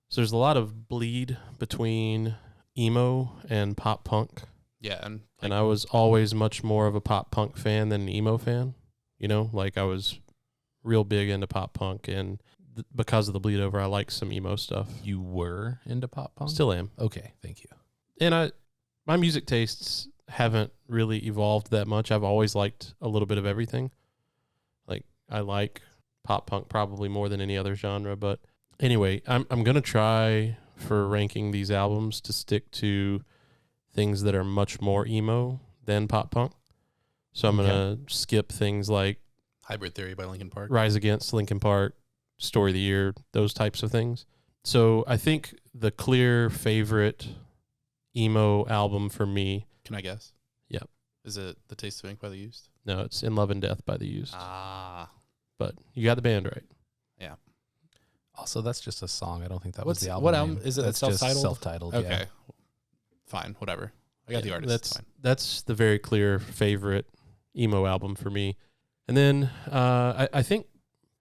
S3: So there's a lot of bleed between emo and pop punk,
S4: Yeah, and
S3: and I was always much more of a pop punk fan than an emo fan. You know, like I was real big into pop punk, and because of the bleed over, I like some emo stuff.
S2: You were into pop punk?
S3: Still am.
S2: Okay, thank you.
S3: And my music tastes haven't really evolved that much. I've always liked a little bit of everything. Like I like pop punk probably more than any other genre, but anyway, I'm going to try for ranking these albums to stick to things that are much more emo than pop punk. So I'm going to skip things like
S4: Hybrid Theory by Linkin Park.
S3: Rise Against Linkin Park, story of the year, those types of things. So I think the clear favorite emo album for me.
S4: Can I guess?
S3: Yep.
S4: Is it The Taste of Ink by The Used?
S3: No, it's In Love and Death by The Used.
S4: Ah.
S3: But you got the band right.
S4: Yeah.
S2: Also, that's just a song. I don't think that was
S4: What's
S2: the album.
S4: what
S2: name.
S4: album is it?
S2: That's
S4: That's
S2: just
S4: self-titled.
S2: Self-titled.
S4: Okay.
S2: Yeah.
S4: Fine. Whatever. I got the artist.
S3: That's
S4: It's fine.
S3: that's the very clear favorite emo album for me. And then I think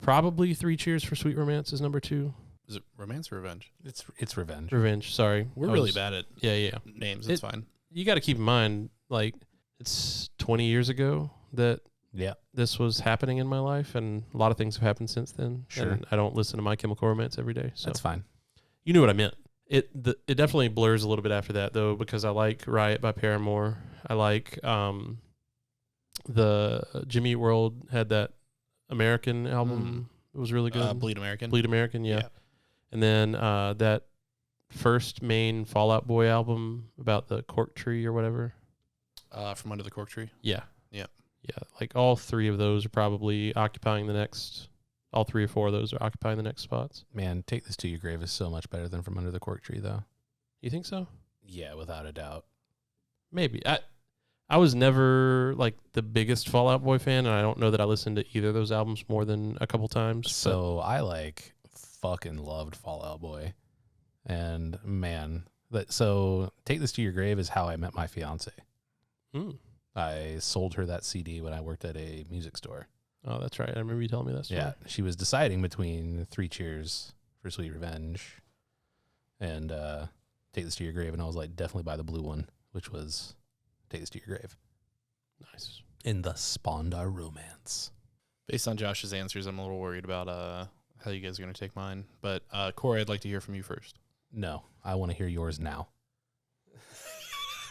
S3: probably 3 Cheers for Sweet Romance is number 2.
S4: Is it Romance or Revenge?
S2: It's Revenge.
S3: Revenge, sorry.
S4: We're
S3: I
S4: really
S3: was-
S4: bad at
S3: Yeah.
S4: names. It's fine.
S3: You got to keep in mind, like, it's 20 years ago that
S2: Yeah.
S3: this was happening in my life, and a lot of things have happened since then.
S2: Sure.
S3: And I don't listen to My Chemical Romance every day. So
S2: That's fine.
S3: you knew what I meant. It definitely blurs a little bit after that, though, because I like Riot by Paramore. I like the Jimmy Eat World had that American album. It was really good.
S4: Bleed American.
S3: Bleed American, yeah. And then that first main Fall Out Boy album about the cork tree or whatever.
S4: From Under the Cork Tree.
S3: Yeah.
S4: Yep.
S3: Yeah. Like all 3 of those are probably occupying the next, all 3 or 4 of those are occupying the next spots.
S2: Man, Take This to Your Grave is so much better than From Under the Cork Tree, though.
S3: You think so?
S2: Yeah, without a doubt.
S3: Maybe. I was never like the biggest Fall Out Boy fan, and I don't know that I listened to either of those albums more than a couple times.
S2: So I like fucking loved Fall Out Boy. And man, so Take This to Your Grave is how I met my fiance. I sold her that CD when I worked at a music store.
S3: Oh, that's right. I remember you telling me that story.
S2: Yeah, she was deciding between 3 Cheers for Sweet Revenge and Take This to Your Grave, and I was like, definitely buy the blue one, which was Take This to Your Grave.
S3: Nice.
S2: And thus spawned our romance.
S4: Based on Josh's answers, I'm a little worried about how you guys are going to take mine. But Corey, I'd like to hear from you first.
S2: No, I want to hear yours now.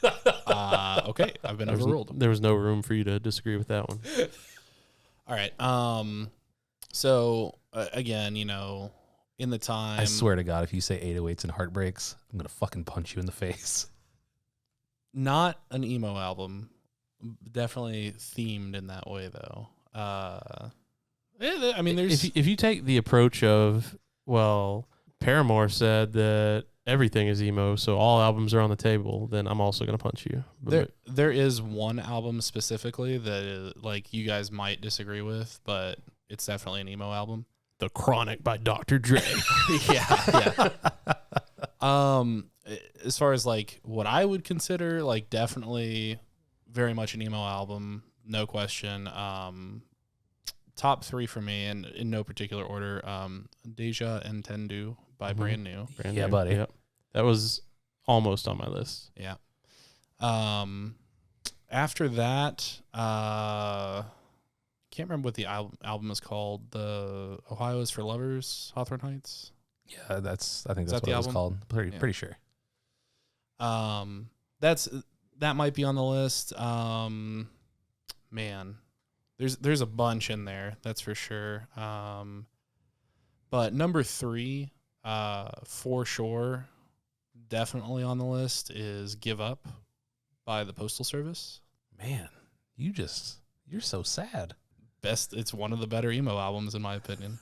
S4: Okay, I've been overruled.
S3: There was no room for you to disagree with that one.
S4: All right. So again, in the time,
S2: I swear to God, if you say 808s and Heartbreaks, I'm going to fucking punch you in the face.
S4: not an emo album, definitely themed in that way though. I mean, there's
S3: if you take the approach of, well, Paramore said that everything is emo, so all albums are on the table, then I'm also going to punch you.
S4: there is one album specifically that is, like, you guys might disagree with, but it's definitely an emo album.
S3: The Chronic by Dr. Dre.
S4: yeah. As far as like what I would consider, like, definitely very much an emo album, no question. Top 3 for me, and in no particular order. Deja Entendu by Brand New.
S2: Yeah, buddy.
S3: Yep. That was almost on my list.
S4: Yeah. After that, can't remember what the album is called. The Ohio is for Lovers, Hawthorne Heights.
S2: Yeah, I think that's
S4: that
S2: what
S4: the
S2: it was
S4: album?
S2: called. Pretty sure.
S4: That might be on the list. Man, there's a bunch in there, that's for sure. But number 3, for sure, definitely on the list is Give Up by the Postal Service.
S2: Man, you're so sad.
S4: It's one of the better emo albums in my opinion.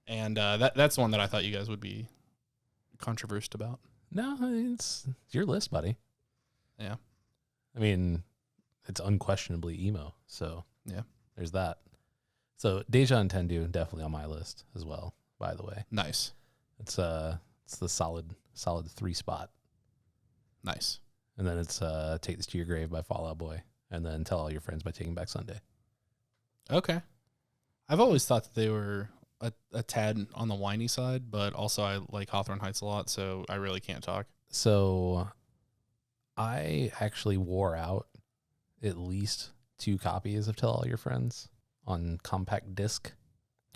S4: And that's one that I thought you guys would be controversial about.
S2: No, it's your list, buddy.
S4: Yeah.
S2: I mean, it's unquestionably emo, so
S4: Yeah.
S2: there's that. So Deja Entendu definitely on my list as well, by the way.
S4: Nice.
S2: It's the solid 3 spot.
S4: Nice.
S2: And then it's Take This to Your Grave by Fall Out Boy, and then Tell All Your Friends by Taking Back Sunday.
S4: Okay. I've always thought that they were a tad on the whiny side, but also I like Hawthorne Heights a lot, so I really can't talk.
S2: So I actually wore out at least 2 copies of Tell All Your Friends on compact disc.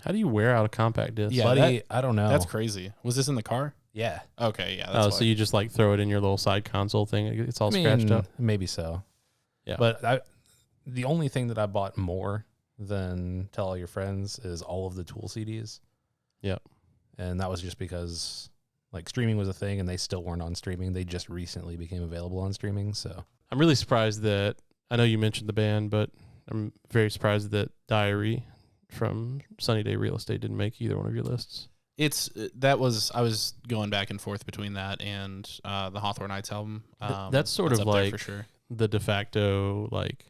S3: How do you wear out a compact disc?
S4: Yeah,
S2: Buddy, I don't know.
S4: That's crazy. Was this in the car?
S2: Yeah.
S4: Okay, yeah. That's why.
S3: So you just like throw it in your little side console thing. It's all scratched up.
S2: Maybe so.
S3: Yeah.
S2: But the only thing that I bought more than Tell All Your Friends is all of the Tool CDs.
S3: Yep.
S2: And that was just because like streaming was a thing and they still weren't on streaming. They just recently became available on streaming. So
S3: I'm really surprised that, I know you mentioned the band, but I'm very surprised that Diary from Sunny Day Real Estate didn't make either one of your lists.
S4: I was going back and forth between that and the Hawthorne Heights album.
S3: That's sort of
S4: up there
S3: like
S4: for sure.
S3: the de facto like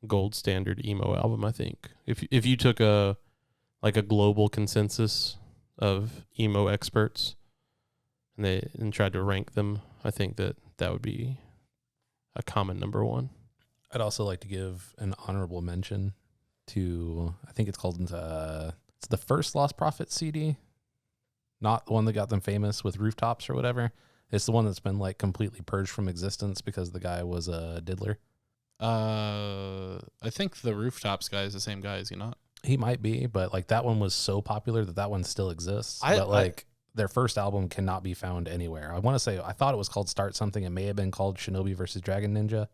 S3: gold standard emo album. I think if you took a global consensus of emo experts and tried to rank them, I think that would be a common number one.
S2: I'd also like to give an honorable mention to, I think it's called, it's the first Lost Prophets CD, not the one that got them famous with Rooftops or whatever. It's the one that's been like completely purged from existence because the guy was a diddler.
S4: I think the Rooftops guy is the same guy, is he not?
S2: He might be, but like that one was so popular that one still exists. Their first album cannot be found anywhere. I want to say, I thought it was called Start Something. It may have been called Shinobi versus Dragon Ninja.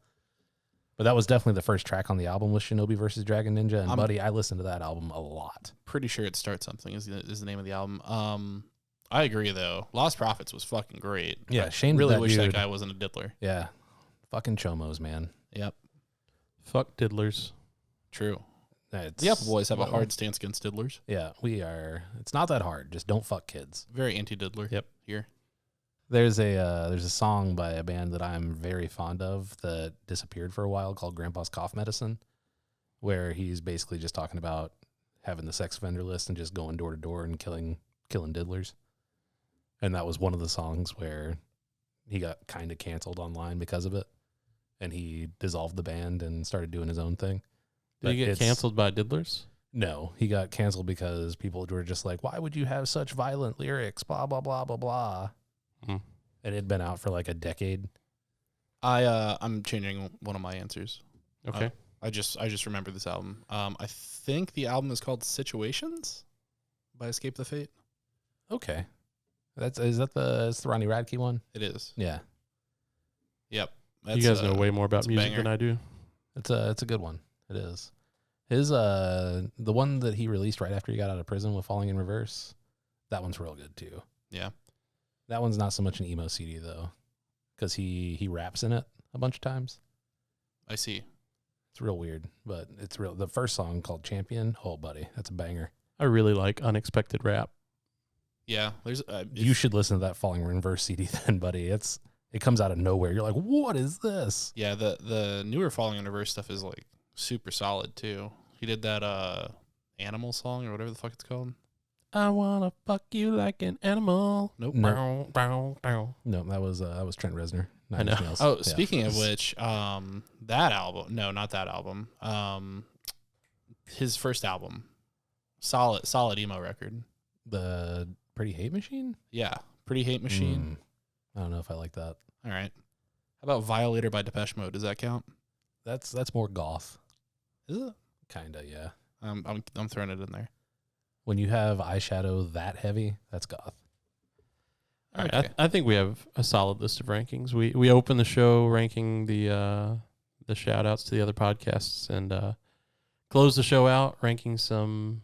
S2: But that was definitely the first track on the album was Shinobi versus Dragon Ninja. And buddy, I listened to that album a lot.
S4: Pretty sure it Start Something is the name of the album. I agree though. Lost Prophets was fucking great.
S2: Yeah, shame.
S4: Really
S2: that
S4: wish
S2: dude.
S4: that guy wasn't a diddler.
S2: Yeah, fucking chomos, man.
S4: Yep.
S3: Fuck diddlers.
S4: True.
S2: The
S4: The Appleboys have a hard stance against diddlers.
S2: Yeah, we are. It's not that hard. Just don't fuck kids.
S4: Very anti-diddler.
S3: Yep.
S4: Here.
S2: There's a song by a band that I'm very fond of that disappeared for a while called Grandpa's Cough Medicine, where he's basically just talking about having the sex offender list and just going door to door and killing diddlers. And that was one of the songs where he got kind of canceled online because of it, and he dissolved the band and started doing his own thing.
S3: Did he get canceled by diddlers?
S2: No, he got canceled because people were just like, "Why would you have such violent lyrics?" Blah blah blah blah blah. And it had been out for like a decade.
S4: I'm changing one of my answers.
S3: Okay.
S4: I just remember this album. I think the album is called Situations by Escape the Fate.
S2: Okay, it's the Ronnie Radke one?
S4: It is.
S2: Yeah.
S4: Yep.
S3: You guys know way more about music than I do.
S2: It's a good one. It is. His the one that he released right after he got out of prison with Falling in Reverse, that one's real good too.
S4: Yeah.
S2: That one's not so much an emo CD though, because he raps in it a bunch of times.
S4: I see.
S2: It's real weird, but it's real. The first song called Champion, oh buddy, that's a banger.
S3: I really like unexpected rap.
S4: Yeah, there's.
S2: You should listen to that Falling in Reverse CD then, buddy. It comes out of nowhere. You're like, what is this?
S4: Yeah, the newer Falling in Reverse stuff is like super solid too. He did that Animal song or whatever the fuck it's called.
S3: I wanna fuck you like an animal.
S4: Nope.
S2: No.
S3: Bow, bow.
S2: No, that was Trent Reznor.
S3: I know.
S4: Oh, speaking of which, that album. No, not that album. His first album, solid emo record.
S2: The Pretty Hate Machine?
S4: Yeah, Pretty Hate Machine.
S2: I don't know if I like that.
S4: All right. How about Violator by Depeche Mode? Does that count?
S2: That's more goth.
S4: Is it?
S2: Kinda, yeah.
S4: I'm throwing it in there.
S2: When you have eyeshadow that heavy, that's goth.
S3: All right,
S4: Okay.
S3: I think we have a solid list of rankings. We open the show ranking the shout outs to the other podcasts and close the show out ranking some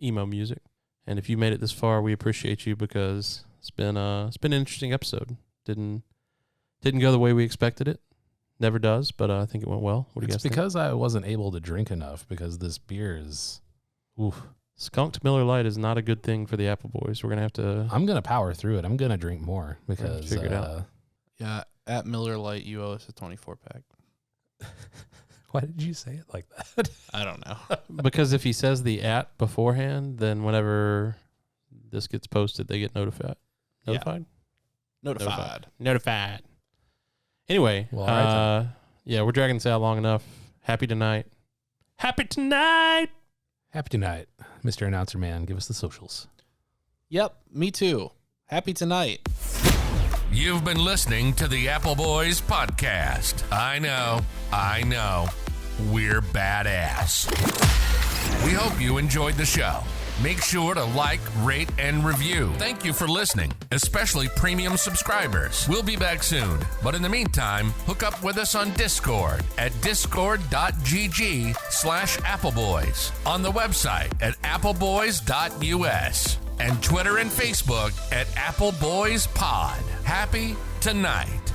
S3: emo music. And if you made it this far, we appreciate you because it's been an interesting episode. Didn't go the way we expected it. Never does, but I think it went well. What do you guys think?
S2: It's because I wasn't able to drink enough because this beer is, oof.
S3: Skunked Miller Lite is not a good thing for the Appleboys. We're gonna have to.
S2: I'm gonna power through it. I'm gonna drink more because
S3: figure it out.
S4: Yeah, at Miller Lite, you owe us a 24-pack.
S2: Why did you say it like that?
S4: I don't know.
S3: Because if he says the at beforehand, then whenever this gets posted, they get notified. Notified?
S4: Notified.
S3: Anyway,
S2: Well, all right,
S3: yeah, we're dragging this out long enough. Happy tonight. Happy tonight.
S2: Happy tonight, Mr. Announcer Man. Give us the socials.
S4: Yep, me too. Happy tonight.
S1: You've been listening to the Appleboys podcast. I know. We're badass. We hope you enjoyed the show. Make sure to like, rate, and review. Thank you for listening, especially premium subscribers. We'll be back soon. But in the meantime, hook up with us on Discord at discord.gg/Appleboys, on the website at appleboys.us, and Twitter and Facebook at Appleboys Pod. Happy tonight.